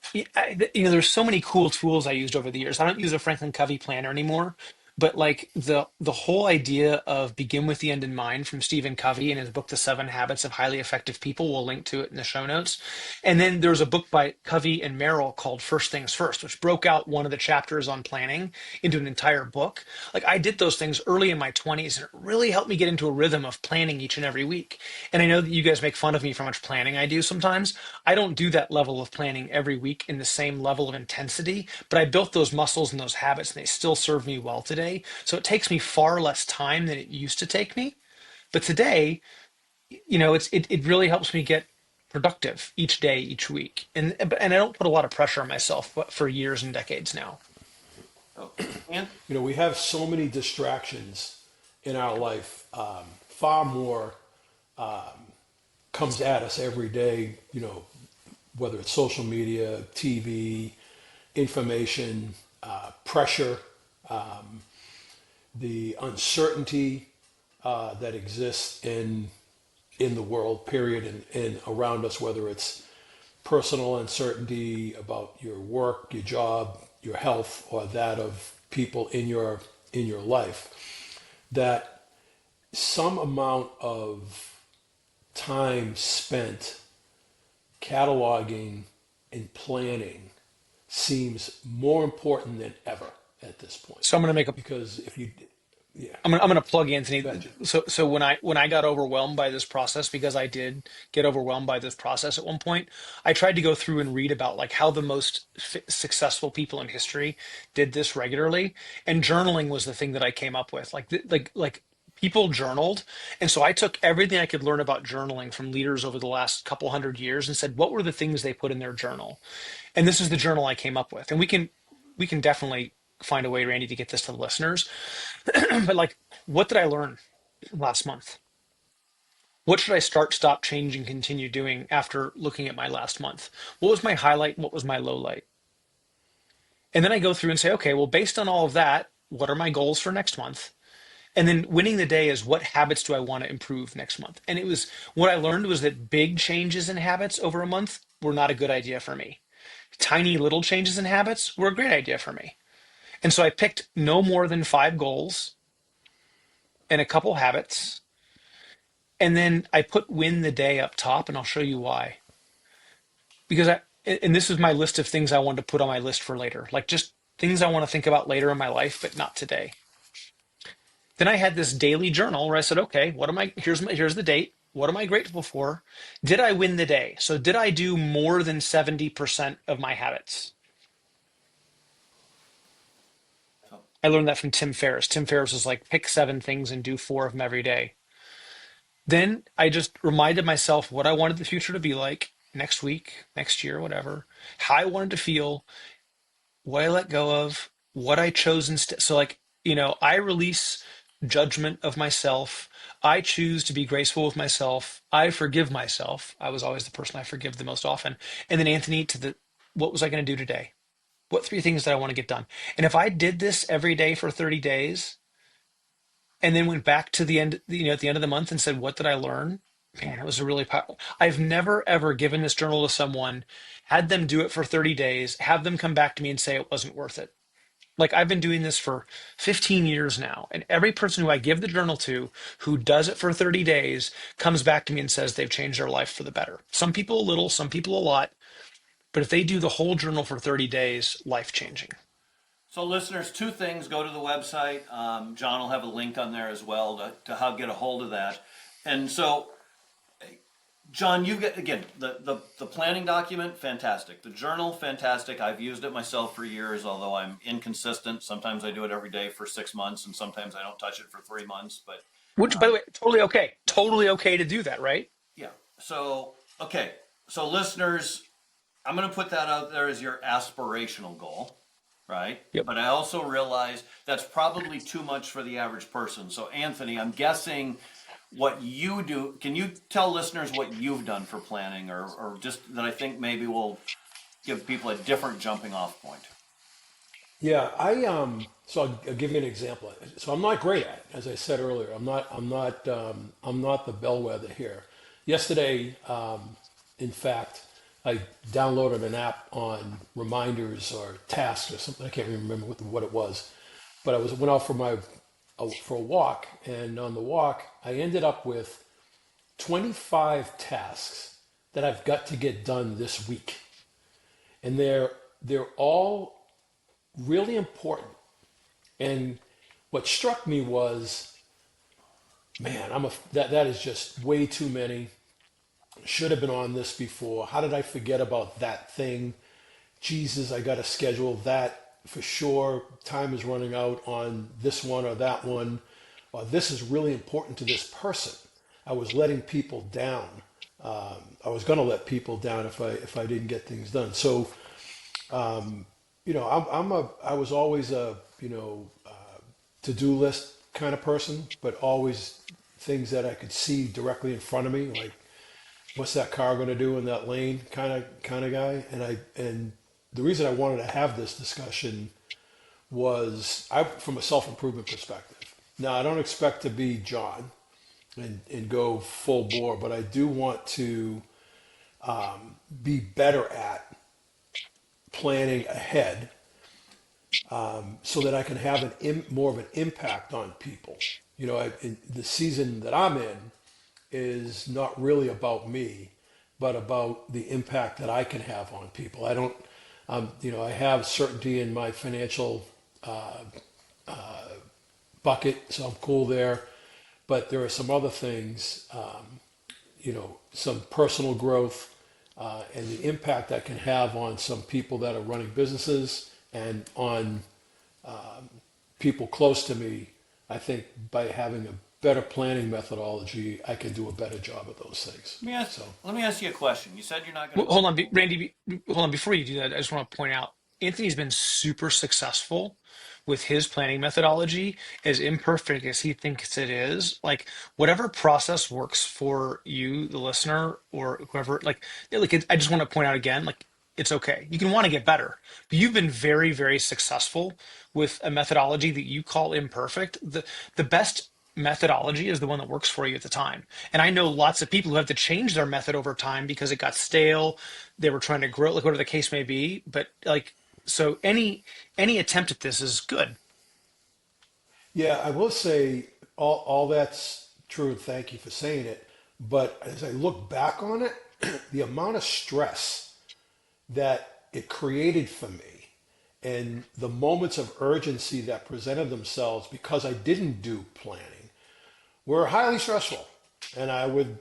there's so many cool tools I used over the years. I don't use a Franklin Covey planner anymore, but like the whole idea of begin with the end in mind from Stephen Covey in his book The Seven Habits of Highly Effective People, we'll link to it in the show notes. And then there's a book by Covey and Merrill called First Things First, which broke out one of the chapters on planning into an entire book. Like I did those things early in my 20s, and it really helped me get into a rhythm of planning each and every week. And I know that you guys make fun of me for how much planning I do sometimes. I don't do that level of planning every week in the same level of intensity, but I built those muscles and those habits, and they still serve me well today. So it takes me far less time than it used to take me. But today, it really helps me get productive each day, each week. And I don't put a lot of pressure on myself for years and decades now. So, and We have so many distractions in our life. Far more comes at us every day, whether it's social media, TV, information, pressure, the uncertainty that exists in the world, period, and around us, whether it's personal uncertainty about your work, your job, your health, or that of people in your life, that some amount of time spent cataloging and planning seems more important than ever at this point. So I'm going to make a Because if you, yeah, I'm gonna plug Anthony. gotcha. So when I got overwhelmed by this process, because I did get overwhelmed by this process at one point, I tried to go through and read about like how the most successful people in history did this regularly, and journaling was the thing that I came up with. Like people journaled, and so I took everything I could learn about journaling from leaders over the last couple hundred years and said, what were the things they put in their journal? And this is the journal I came up with, and we can definitely find a way, Randy, to get this to the listeners. But like, what did I learn last month? What should I start, stop, change, and continue doing after looking at my last month? What was my highlight? And what was my low light? And then I go through and say, okay, well, based on all of that, what are my goals for next month? And then winning the day is what habits do I want to improve next month? And it was what I learned was that big changes in habits over a month were not a good idea for me. Tiny little changes in habits were a great idea for me. And so I picked no more than 5 goals and a couple habits. And then I put win the day up top, and I'll show you why. Because and this is my list of things I wanted to put on my list for later, like just things I want to think about later in my life, but not today. Then I had this daily journal where I said, okay, here's the date. What am I grateful for? Did I win the day? So did I do more than 70% of my habits? so I learned that from Tim Ferriss. Tim Ferriss was like, pick 7 things and do 4 of them every day. Then I just reminded myself what I wanted the future to be like next week, next year, whatever, how I wanted to feel, what I let go of, what I chose instead. So, like, I release judgment of myself. I choose to be graceful with myself. I forgive myself. I was always the person I forgive the most often. And then, Anthony, what was I going to do today? What 3 things did I want to get done? And if I did this every day for 30 days, and then went back to the end, at the end of the month and said, what did I learn? Man, it was a really powerful. I've never ever given this journal to someone, had them do it for 30 days, have them come back to me and say it wasn't worth it. Like I've been doing this for 15 years now, and every person who I give the journal to who does it for 30 days comes back to me and says they've changed their life for the better. Some people a little, some people a lot, but if they do the whole journal for 30 days, life changing. So, listeners, 2 things. Go to the website. John will have a link on there as well to how to get a hold of that. And so, John, you get, again, the planning document, fantastic. The journal, fantastic. I've used it myself for years, although I'm inconsistent. Sometimes I do it every day for 6 months, and sometimes I don't touch it for 3 months. But Which, by the way, totally okay. Totally okay to do that, right? yeah. So, okay. So, listeners, I'm going to put that out there as your aspirational goal, right? Yep. But I also realize that's probably too much for the average person. So, Anthony, I'm guessing what you do. Can you tell listeners what you've done for planning, or just that I think maybe will give people a different jumping off point? Yeah, so I'll give you an example. So I'm not great at it, as I said earlier. I'm not the bellwether here. Yesterday, in fact, I downloaded an app on reminders or tasks or something. I can't even remember what it was. but I went out for for a walk, and on the walk, I ended up with 25 tasks that I've got to get done this week, and they're all really important. And what struck me was, man, that is just way too many. Should have been on this before. How did I forget about that thing? Jesus, I got to schedule that for sure. Time is running out on this one or that one. Or this is really important to this person. I was letting people down. I was going to let people down if I didn't get things done. So I was always a to-do list kind of person, but always things that I could see directly in front of me, like what's that car going to do in that lane, kind of guy. And the reason I wanted to have this discussion was from a self-improvement perspective. Now I don't expect to be John and go full bore, but I do want to be better at planning ahead so that I can have more of an impact on people. The season that I'm in is not really about me, but about the impact that I can have on people. I don't, I have certainty in my financial bucket, so I'm cool there. But there are some other things, some personal growth, and the impact that can have on some people that are running businesses and on people close to me. I think by having a better planning methodology, I can do a better job of those things. So, Let me ask you a question. You said you're not going Well, to go. Randy, hold on. Before you do that, I just want to point out Anthony's been super successful with his planning methodology, as imperfect as he thinks it is. Like whatever process works for you, the listener, or whoever. I just want to point out again, like it's okay. You can want to get better, but you've been very, very successful with a methodology that you call imperfect. The best methodology is the one that works for you at the time. And I know lots of people who have to change their method over time because it got stale, they were trying to grow, like whatever the case may be. But like, so any attempt at this is good. yeah, I will say all that's true, and thank you for saying it. But as I look back on it, the amount of stress that it created for me and the moments of urgency that presented themselves because I didn't do planning were highly stressful, and I would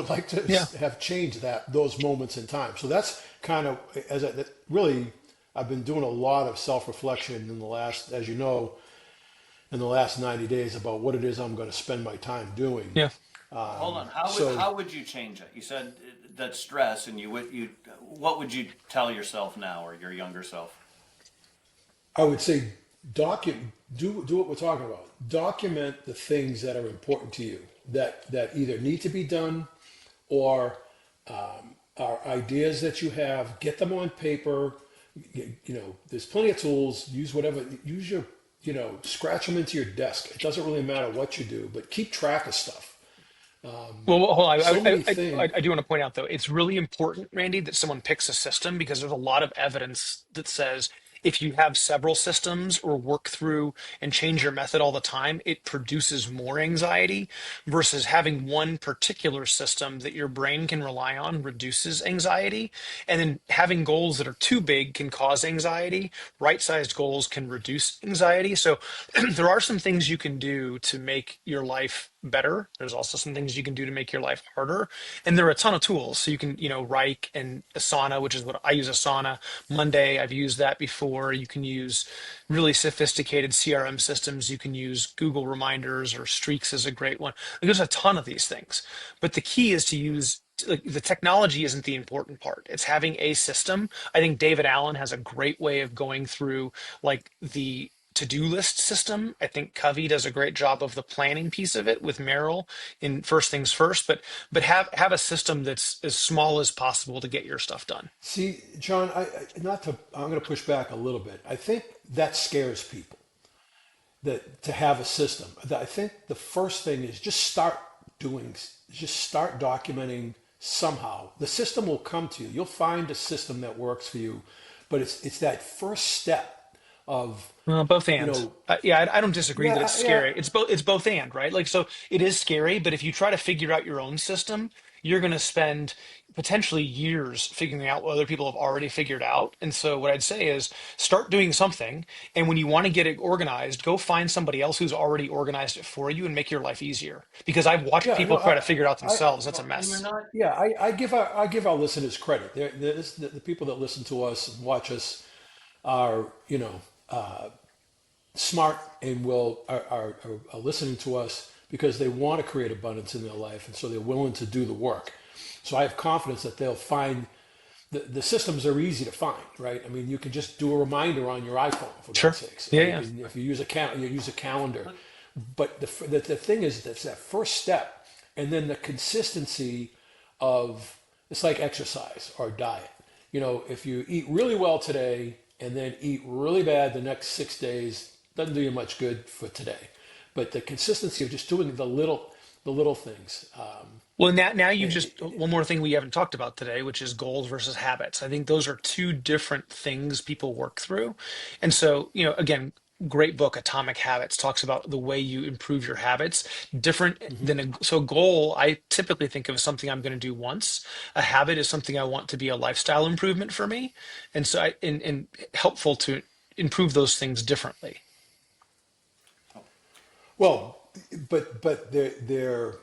like to Yeah. have changed those moments in time. So that's kind of really I've been doing a lot of self reflection in the last, as you know, in the last 90 days about what it is I'm going to spend my time doing. Yeah. Hold on. So How would you change it? You said that stress, and what would you tell yourself now or your younger self? I would say do what we're talking about. Document the things that are important to you that either need to be done or are ideas that you have. Get them on paper. There's plenty of tools. Use whatever. Use your scratch them into your desk. It doesn't really matter what you do, but keep track of stuff. Hold on. So many things. I do want to point out, though, it's really important, Randy, that someone picks a system because there's a lot of evidence that says if you have several systems or work through and change your method all the time, it produces more anxiety versus having one particular system that your brain can rely on reduces anxiety. And then having goals that are too big can cause anxiety. Right-sized goals can reduce anxiety. So there are some things you can do to make your life better. There's also some things you can do to make your life harder. And there are a ton of tools. So you can, Wrike and Asana, which is what I use Asana. Monday, I've used that before. You can use really sophisticated CRM systems. You can use Google Reminders or Streaks is a great one. Like, there's a ton of these things. But the key is to use like the technology isn't the important part. It's having a system. I think David Allen has a great way of going through like the to-do list system. I think Covey does a great job of the planning piece of it with Merrill in First Things First, but have a system that's as small as possible to get your stuff done. See, John, I'm going to push back a little bit. I think that scares people that to have a system. I think the first thing is just start documenting somehow. The system will come to you. You'll find a system that works for you, but it's that first step of, Both you and. know, Yeah, I don't disagree that it's yeah, scary. It's both. It's both and, right? Like, so it is scary, but if you try to figure out your own system, you're going to spend potentially years figuring out what other people have already figured out. And so, what I'd say is start doing something, and when you want to get it organized, go find somebody else who's already organized it for you and make your life easier. Because I've watched yeah, no, people try to figure it out I, themselves. That's a Well, and you're mess. not. yeah, I give our listeners credit. The people that listen to us and watch us are, you know, smart and are listening to us because they want to create abundance in their life, and so they're willing to do the work. So I have confidence that they'll find the systems are easy to find, right? I mean, you can just do a reminder on your iPhone, for God's Sure. sakes. Yeah, You yeah, can, if you use you use a calendar. But But the thing is, that's that first step, and then the consistency of it's like exercise or diet. You know, if you eat really well today and then eat really bad the next 6 days, doesn't do you much good for today. But the consistency of just doing the little things. well, now you've just one more thing we haven't talked about today, which is goals versus habits. I think those are two different things people work through. And so, again, great book, Atomic Habits, talks about the way you improve your habits. Different Mhm. than so goal, I typically think of as something I'm going to do once. A habit is something I want to be a lifestyle improvement for me. And so and helpful to improve those things differently. Well, but they're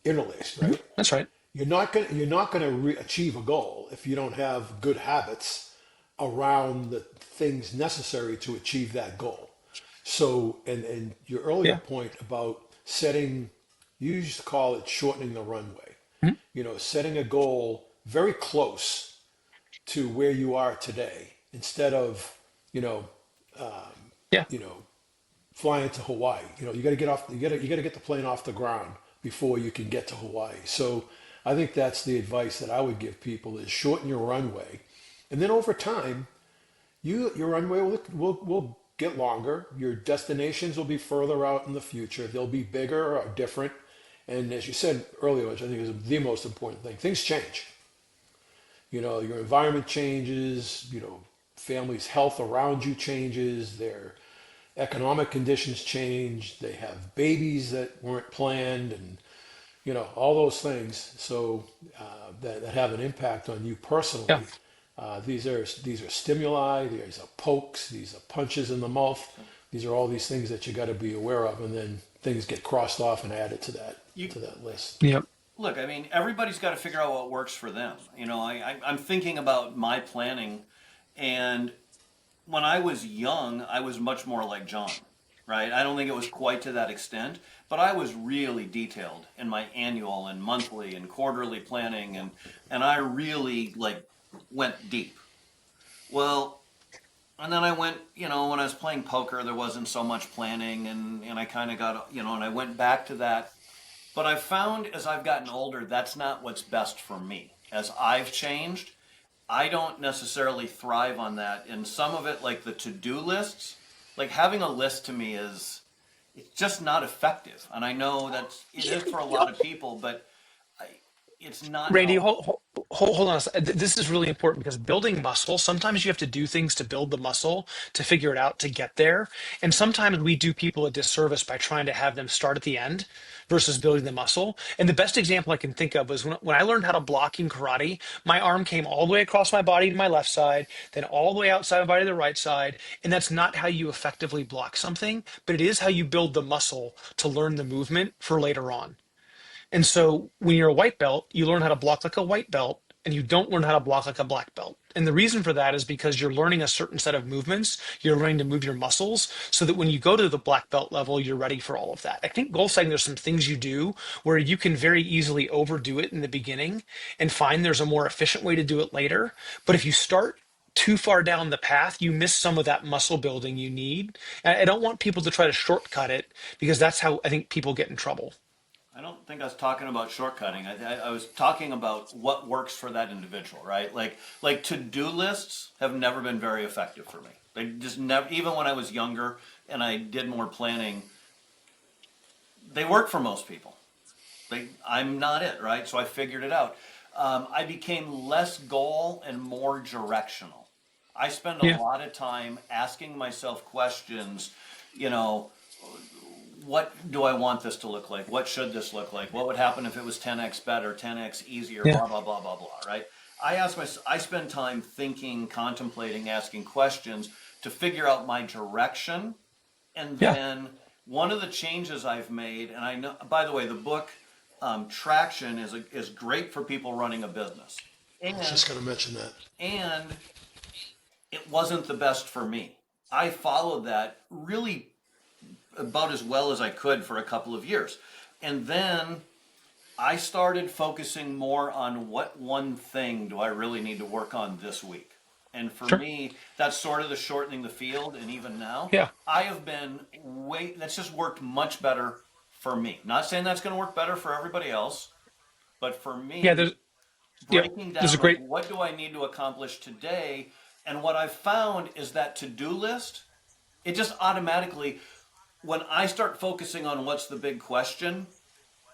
interlaced, Mhm. right? That's right. You're not gonna achieve a goal if you don't have good habits around the things necessary to achieve that goal. So, and your earlier Yeah. point about setting, you used to call it shortening the runway. Mhm. You know, setting a goal very close to where you are today instead of, you know, Yeah. you know, flying to Hawaii. You know, you got to get off. You got to get the plane off the ground before you can get to Hawaii. So I think that's the advice that I would give people: is shorten your runway, and then over time, your runway will get longer. Your destinations will be further out in the future. They'll be bigger or different. And as you said earlier, which I think is the most important thing, things change. You know, your environment changes. You know, family's health around you changes. Their economic conditions change. They have babies that weren't planned, and you know all those things. So that have an impact on you Yeah. personally. These are stimuli. These are pokes. These are punches in the mouth. These are all these things that you got to be aware of, and then things get crossed off and added you to that list. Yep. look. I mean, everybody's got to figure out what works for them. I'm thinking about my planning, and when I was young, I was much more like John, right? I don't think it was quite to that extent, but I was really detailed in my annual and monthly and quarterly planning, and I really like went deep. Well, and then I went, when I was playing poker, there wasn't so much planning, and I kind of got, and I went back to that. But I've found as I've gotten older, that's not what's best for me. As I've changed, I don't necessarily thrive on that. And some of it, like the to-do lists, like having a list to me is it's just not effective. And I know that it is for a lot of people, but I, it's not Randy, helpful. hold on a second. This is really important because building muscle, sometimes you have to do things to build the muscle to figure it out to get there. And sometimes we do people a disservice by trying to have them start at the end versus building the muscle. And the best example I can think of was when I learned how to block in karate, my arm came all the way across my body to my left side, then all the way outside my body to the right side. And that's not how you effectively block something, but it is how you build the muscle to learn the movement for later on. And so when you're a white belt, you learn how to block like a white belt and you don't learn how to block like a black belt. And the reason for that is because you're learning a certain set of movements. You're learning to move your muscles so that when you go to the black belt level, you're ready for all of that. I think goal setting, there's some things you do where you can very easily overdo it in the beginning and find there's a more efficient way to do it later. But if you start too far down the path, you miss some of that muscle building you need. And I don't want people to try to shortcut it because that's how I think people get in trouble. I don't think I was talking about shortcutting. I was talking about what works for that individual, right? Like to-do lists have never been very effective for me. They just never, even when I was younger and I did more planning, they work for most people. I'm not it, right? So I figured it out. I became less goal and more directional. I spend a Yeah. lot of time asking myself questions, you know, what do I want this to look like? What should this look like? What would happen if it was 10x better, 10x easier, Yeah. blah, blah, blah, blah, blah, right? I spend time thinking, contemplating, asking questions to figure out my direction. And Yeah. then one of the changes I've made, and I know, by the way, the book Traction is great for people running a business. I was And, just going to mention that. and it wasn't the best for me. I followed that really about as well as I could for a couple of years. And then I started focusing more on what one thing do I really need to work on this week. And for Sure. me, that's sort of the shortening the field. And even now, Yeah. I have been that's just worked much better for me. Not saying that's going to work better for everybody else, but for Yeah. me, There's yeah. breaking There's a down like great what do I need to accomplish today. And what I've found is that to-do list, it just automatically, when I start focusing on what's the big question,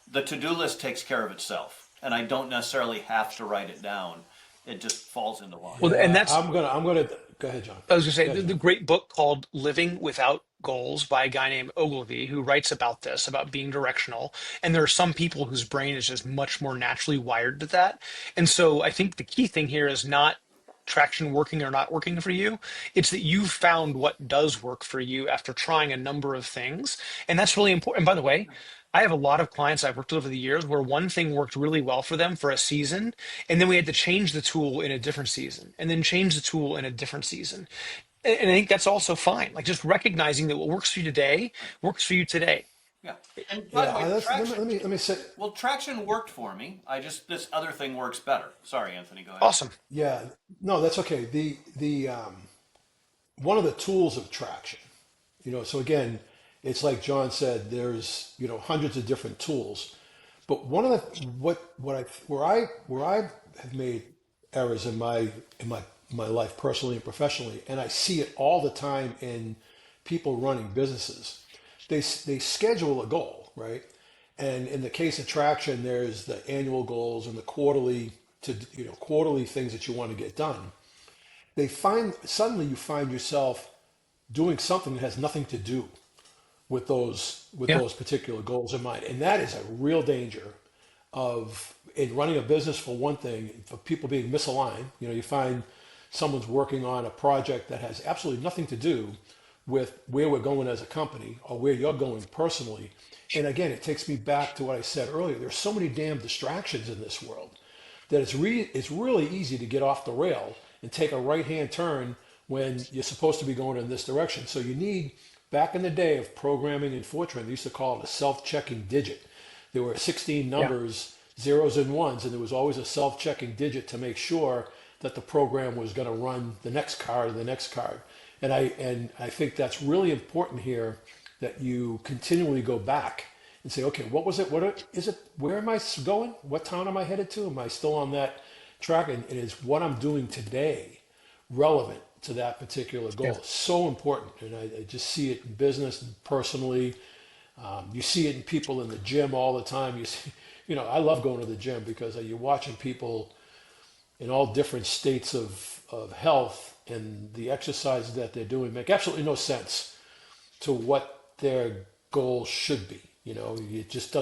the to-do list takes care of itself, and I don't necessarily have to write it down. It just falls into line. well, and Yeah, that's I'm gonna go ahead, John. I was going to say Go ahead, the John. great book called Living Without Goals by a guy named Ogilvy, who writes about this, about being directional. And there are some people whose brain is just much more naturally wired to that. And so I think the key thing here is not traction working or not working for you. It's that you've found what does work for you after trying a number of things. And that's really important. And by the way, I have a lot of clients I've worked with over the years where one thing worked really well for them for a season, and then we had to change the tool in a different season, and then change the tool in a different season. And I think that's also fine. Like just recognizing that what works for you today Right. works for you today. Yeah. And by the Yeah, way, let me say. traction worked for me. I just this other thing works better. Sorry, Anthony. Go ahead. Awesome. Yeah, no, that's okay. The one of the tools of traction, so again, it's like John said, there's hundreds of different tools, but one of the what I where I have made errors in my life personally and professionally, and I see it all the time in people running businesses. They schedule a goal, right? And in the case of traction, there's the annual goals and the quarterly things that you want to get done. They find suddenly you find yourself doing something that has nothing to do with Yeah. those particular goals in mind, and that is a real danger of in running a business for one thing, for people being misaligned. You find someone's working on a project that has absolutely nothing to do with where we're going as a company or where you're going personally. And again, it takes me back to what I said earlier. There's so many damn distractions in this world that it's really easy to get off the rail and take a right hand turn when you're supposed to be going in this direction. So you need, back in the day of programming and Fortran, they used to call it a self-checking digit. There were 16 Yeah. numbers, zeros and ones, and there was always a self-checking digit to make sure that the program was going to run the next card or the next card. And I think that's really important here, that you continually go back and say, okay, what was it? Is it? Where am I going? What town am I headed to? Am I still on that track? And is what I'm doing today relevant to that particular Yeah. goal? It's so important. And I just see it in business and personally. You see it in people in the gym all the time. I love going to the gym because you're watching people in all different states of health, and the exercises that they're doing make absolutely no sense to what their goal should be. It just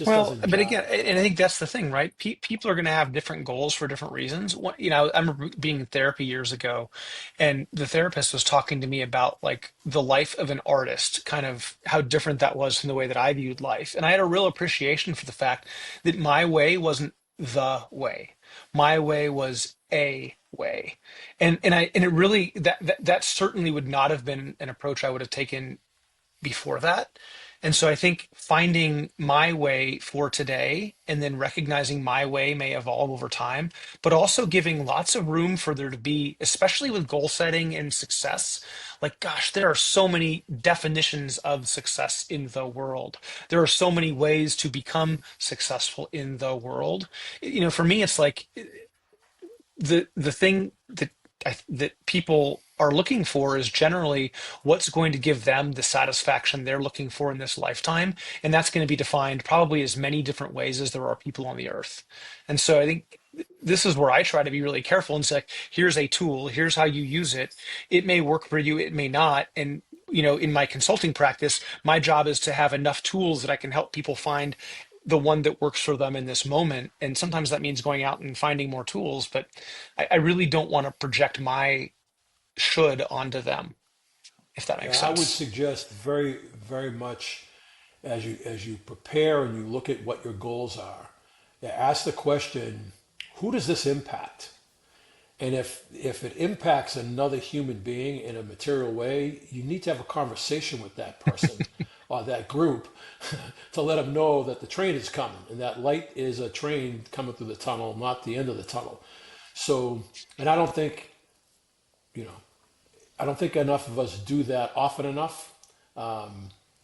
Well, doesn't but jive. again, and I think that's the thing, right? People are going to have different goals for different reasons. I remember being in therapy years ago, and the therapist was talking to me about like the life of an artist, kind of how different that was from the way that I viewed life. And I had a real appreciation for the fact that my way wasn't the way. My way was a way. And it really that certainly would not have been an approach I would have taken before that. And so I think finding my way for today and then recognizing my way may evolve over time, but also giving lots of room for there to be, especially with goal setting and success. Like, gosh, there are so many definitions of success in the world. There are so many ways to become successful in the world. For me, it's like the thing that people are looking for is generally what's going to give them the satisfaction they're looking for in this lifetime, and that's going to be defined probably as many different ways as there are people on the earth. And so I think this is where I try to be really careful and say, here's a tool, here's how you use it. It may work for you, it may not. And, in my consulting practice, my job is to have enough tools that I can help people find the one that works for them in this moment. And sometimes that means going out and finding more tools, but I really don't want to project my should onto them, if that makes Yeah, I would sense. suggest very, very much as you prepare and you look at what your goals are, yeah, ask the question, who does this impact? And if it impacts another human being in a material way, you need to have a conversation with that person or that group to let them know that the train is coming and that light is a train coming through the tunnel, not the end of the tunnel. So, and you know, I don't think enough of us do that often enough.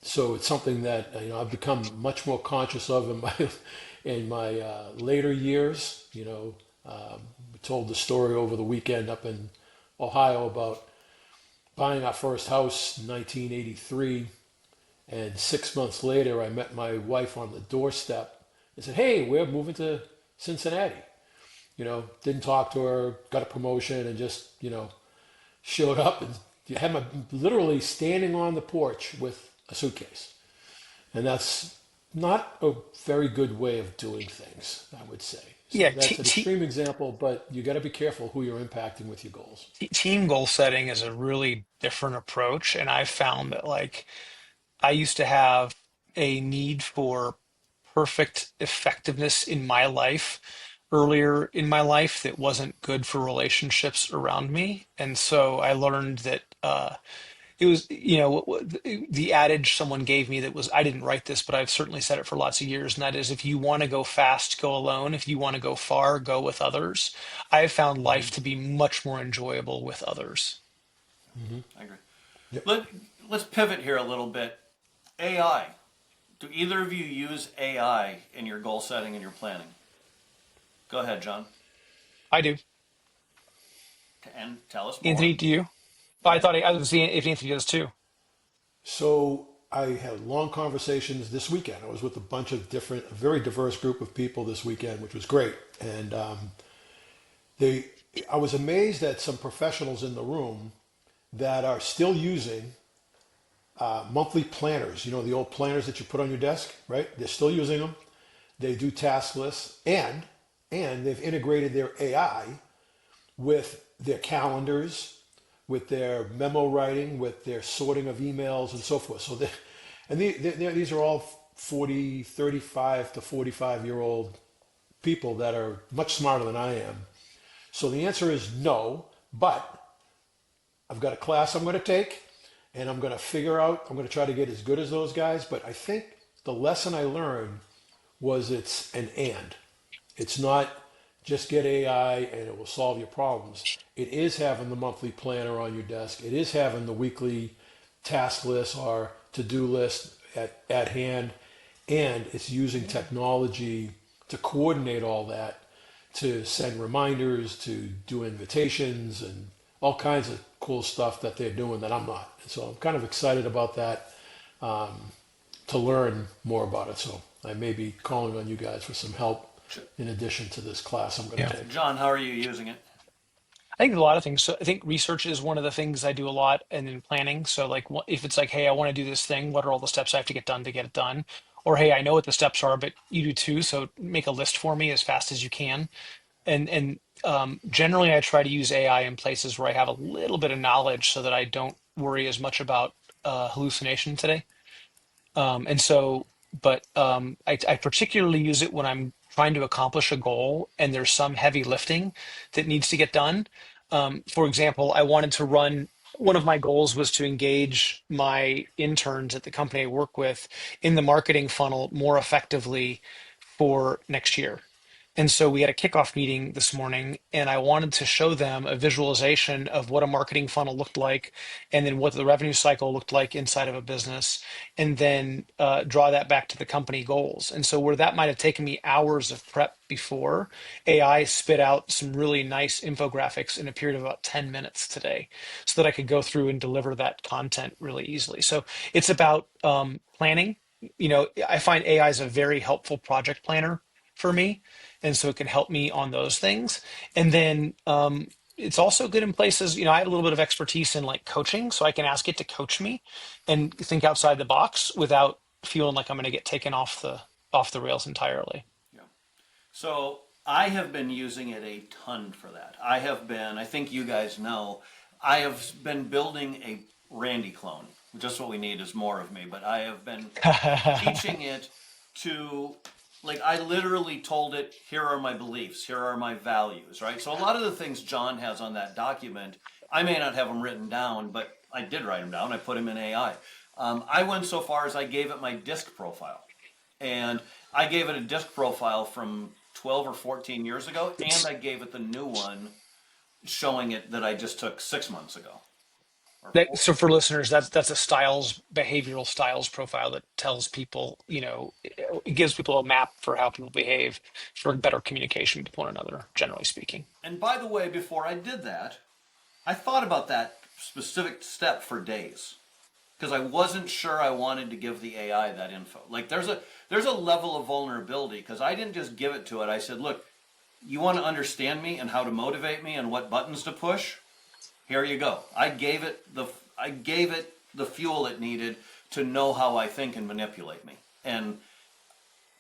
So it's something that I've become much more conscious of in my later years. We told the story over the weekend up in Ohio about buying our first house in 1983, and 6 months later, I met my wife on the doorstep and said, "Hey, we're moving to Cincinnati." Didn't talk to her, got a promotion, and just showed up and had my literally standing on the porch with a suitcase. And that's not a very good way of doing things, I would say. So Yeah, that's an extreme example, but you got to be careful who you're impacting with your goals. team goal setting is a really different approach. And I've found that, like, I used to have a need for perfect effectiveness in my life earlier in my life that wasn't good for relationships around me. And so I learned that it was, the adage someone gave me that was, I didn't write this, but I've certainly said it for lots of years. And that is, if you want to go fast, go alone. If you want to go far, go with others. I have found life to be much more enjoyable with others. I agree. Yep. Let, let's pivot here a little bit. AI. Do either of you use AI in your goal setting and your planning? Go ahead, John, I do. and tell us more. Anthony, do you? I Yeah. thought I was seeing if Anthony does too. So I had long conversations this weekend. I was with a bunch of different, a very diverse group of people this weekend, which was great. And they, I was amazed at some professionals in the room that are still using monthly planners. The old planners that you put on your desk, right? They're still using them. They do task lists, and they've integrated their AI with their calendars, with their memo writing, with their sorting of emails and so forth. These are all 40, 35 to 45-year-old people that are much smarter than I am. So the answer is no, but I've got a class I'm going to take, and I'm going to figure out, I'm going to try to get as good as those guys. But I think the lesson I learned was it's an and. It's not just get AI and it will solve your problems. It is having the monthly planner on your desk. It is having the weekly task list or to-do list at hand. And it's using technology to coordinate all that, to send reminders, to do invitations and all kinds of cool stuff that they're doing that I'm not. And so I'm kind of excited about that, to learn more about it. So I may be calling on you guys for some help in addition to this class I'm going Yeah. to take. John, how are you using it? I think a lot of things. So I think research is one of the things I do a lot, and in planning. So like, if it's like, hey, I want to do this thing, what are all the steps I have to get done to get it done? Or hey, I know what the steps are, but you do too. So make a list for me as fast as you can. And generally, I try to use AI in places where I have a little bit of knowledge, so that I don't worry as much about hallucination today. And so, but I particularly use it when I'm trying to accomplish a goal and there's some heavy lifting that needs to get done. For example, I wanted to run, one of my goals was to engage my interns at the company I work with in the marketing funnel more effectively for next year. And so we had a kickoff meeting this morning, and I wanted to show them a visualization of what a marketing funnel looked like, and then what the revenue cycle looked like inside of a business, and then draw that back to the company goals. And so, where that might have taken me hours of prep before, AI spit out some really nice infographics in a period of about 10 minutes today, so that I could go through and deliver that content really easily. So, it's about planning. I find AI is a very helpful project planner for me, and so it can help me on those things. And then it's also good in places, I have a little bit of expertise in like coaching, so I can ask it to coach me and think outside the box without feeling like I'm going to get taken off the rails entirely. Yeah. So I have been using it a ton for that. I think you guys know, I have been building a Randy clone. Just what we need is more of me, but I have been teaching it to, like, I literally told it, here are my beliefs, here are my values, right? So a lot of the things John has on that document, I may not have them written down, but I did write them down. I put them in AI. I went so far as I gave it my disc profile. And I gave it a disc profile from 12 or 14 years ago, and I gave it the new one showing it that I just took 6 months ago. Or So for listeners, that's a styles behavioral styles profile that tells people, it gives people a map for how people behave for better communication with one another, generally speaking. and by the way, before I did that, I thought about that specific step for days because I wasn't sure I wanted to give the AI that info. Like there's a level of vulnerability because I didn't just give it to it. I said, look, you want to understand me and how to motivate me and what buttons to push? Here you go. I gave it the fuel it needed to know how I think and manipulate me. And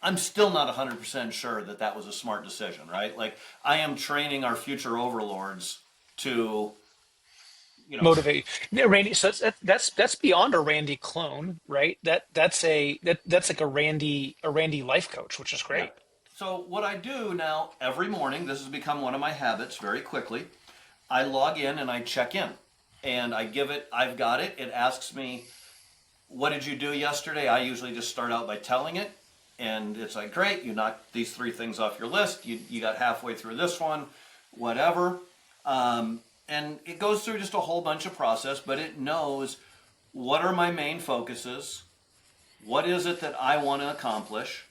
I'm still not 100% sure that that was a smart decision, right? Like I am training our future overlords to, you know, Motivate. Yeah, Randy. So that's beyond a Randy clone, right? That's like a Randy life coach, which is yeah. great. So what I do now every morning, this has become one of my habits very quickly. I log in and I check in and I've got it. It asks me, what did you do yesterday? I usually just start out by telling it. And it's like, great, you knocked these three things off your list. You got halfway through this one, whatever. And it goes through just a whole bunch of process, but it knows what are my main focuses, what is it that I want to accomplish,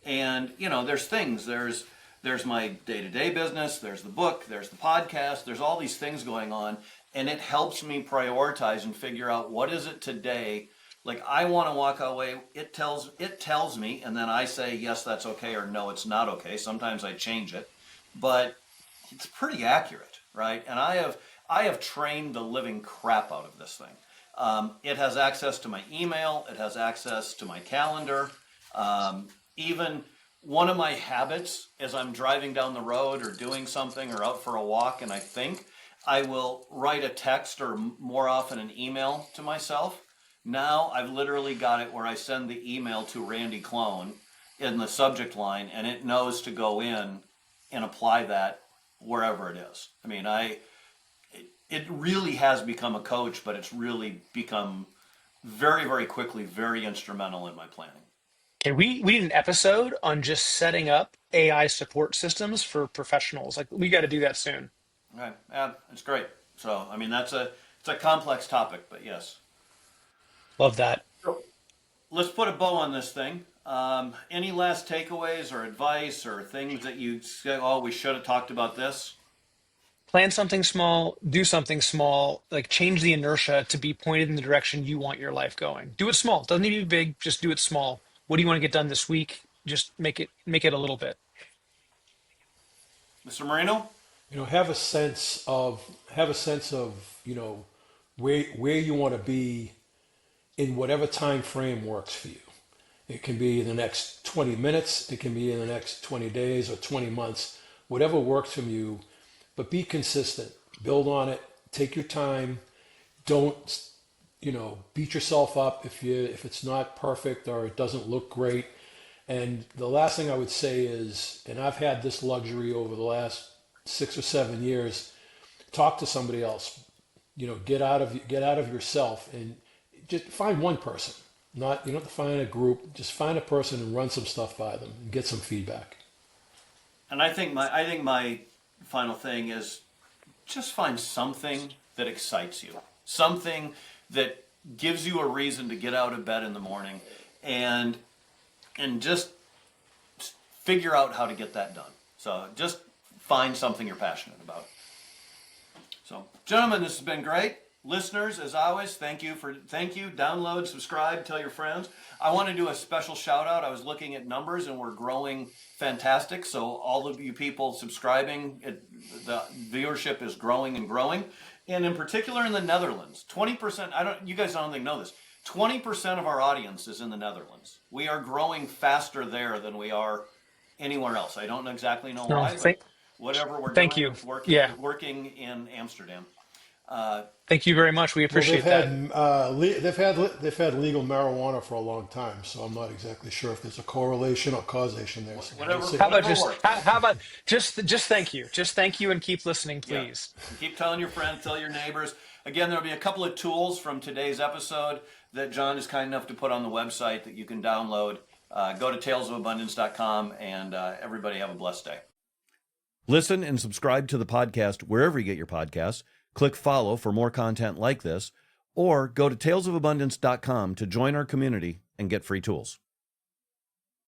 and there's things. There's my day-to-day business, there's the book, there's the podcast, there's all these things going on, and it helps me prioritize and figure out what is it today. Like I want to walk away, it tells me, and then I say yes, that's okay, or no, it's not okay. Sometimes I change it, but it's pretty accurate, right? And I have trained the living crap out of this thing. It has access to my email. It has access to my calendar. Even one of my habits as I'm driving down the road or doing something or out for a walk, and I will write a text or more often an email to myself. Now I've literally got it where I send the email to Randy Clone in the subject line, and it knows to go in and apply that wherever it is. I mean, it really has become a coach, but it's really become very, very quickly very instrumental in my planning. Okay, we need an episode on just setting up AI support systems for professionals. Like we got to do that soon. Okay, yeah, it's great. So, I mean, it's a complex topic, but yes. Love that. So let's put a bow on this thing. Any last takeaways or advice or things that you say, oh, we should have talked about this? Plan something small, do something small, like change the inertia to be pointed in the direction you want your life going. Do it small. Doesn't need to be big, just do it small. What do you want to get done this week? Just make it a little bit. Mr. Marino? Have a sense of where you want to be in whatever time frame works for you. It can be in the next 20 minutes, it can be in the next 20 days or 20 months, whatever works for you, but be consistent. Build on it, take your time. Don't, beat yourself up if it's not perfect or it doesn't look great. And the last thing I would say is, and I've had this luxury over the last 6 or 7 years, talk to somebody else. Get out of yourself and just find one person. Not You don't have to find a group. Just find a person and run some stuff by them and get some feedback. And I think my final thing is just find something that excites you, something that gives you a reason to get out of bed in the morning, and just figure out how to get that done. So just find something you're passionate about. So, gentlemen, this has been great. Listeners, as always, thank you. Download, subscribe, tell your friends. I want to do a special shout out. I was looking at numbers and we're growing fantastic. So all of you people subscribing, the viewership is growing and growing. And in particular in the Netherlands, 20%, you guys don't think know this. 20% of our audience is in the Netherlands. We are growing faster there than we are anywhere else. I don't exactly know No, why, but whatever we're thank doing, you. it's Yeah, working in Amsterdam. thank you very much. We Well, appreciate that. they've had legal marijuana for a long time, so I'm not exactly sure if there's a correlation or causation there. So Whatever, we'll see. How about whatever just works. how about just thank you, and keep listening, Yeah. please. And keep telling your friends, tell your neighbors. Again, there'll be a couple of tools from today's episode that John is kind enough to put on the website that you can download. Go to talesofabundance.com and everybody have a blessed day. Listen and subscribe to the podcast wherever you get your podcasts. Click follow for more content like this, or go to talesofabundance.com to join our community and get free tools.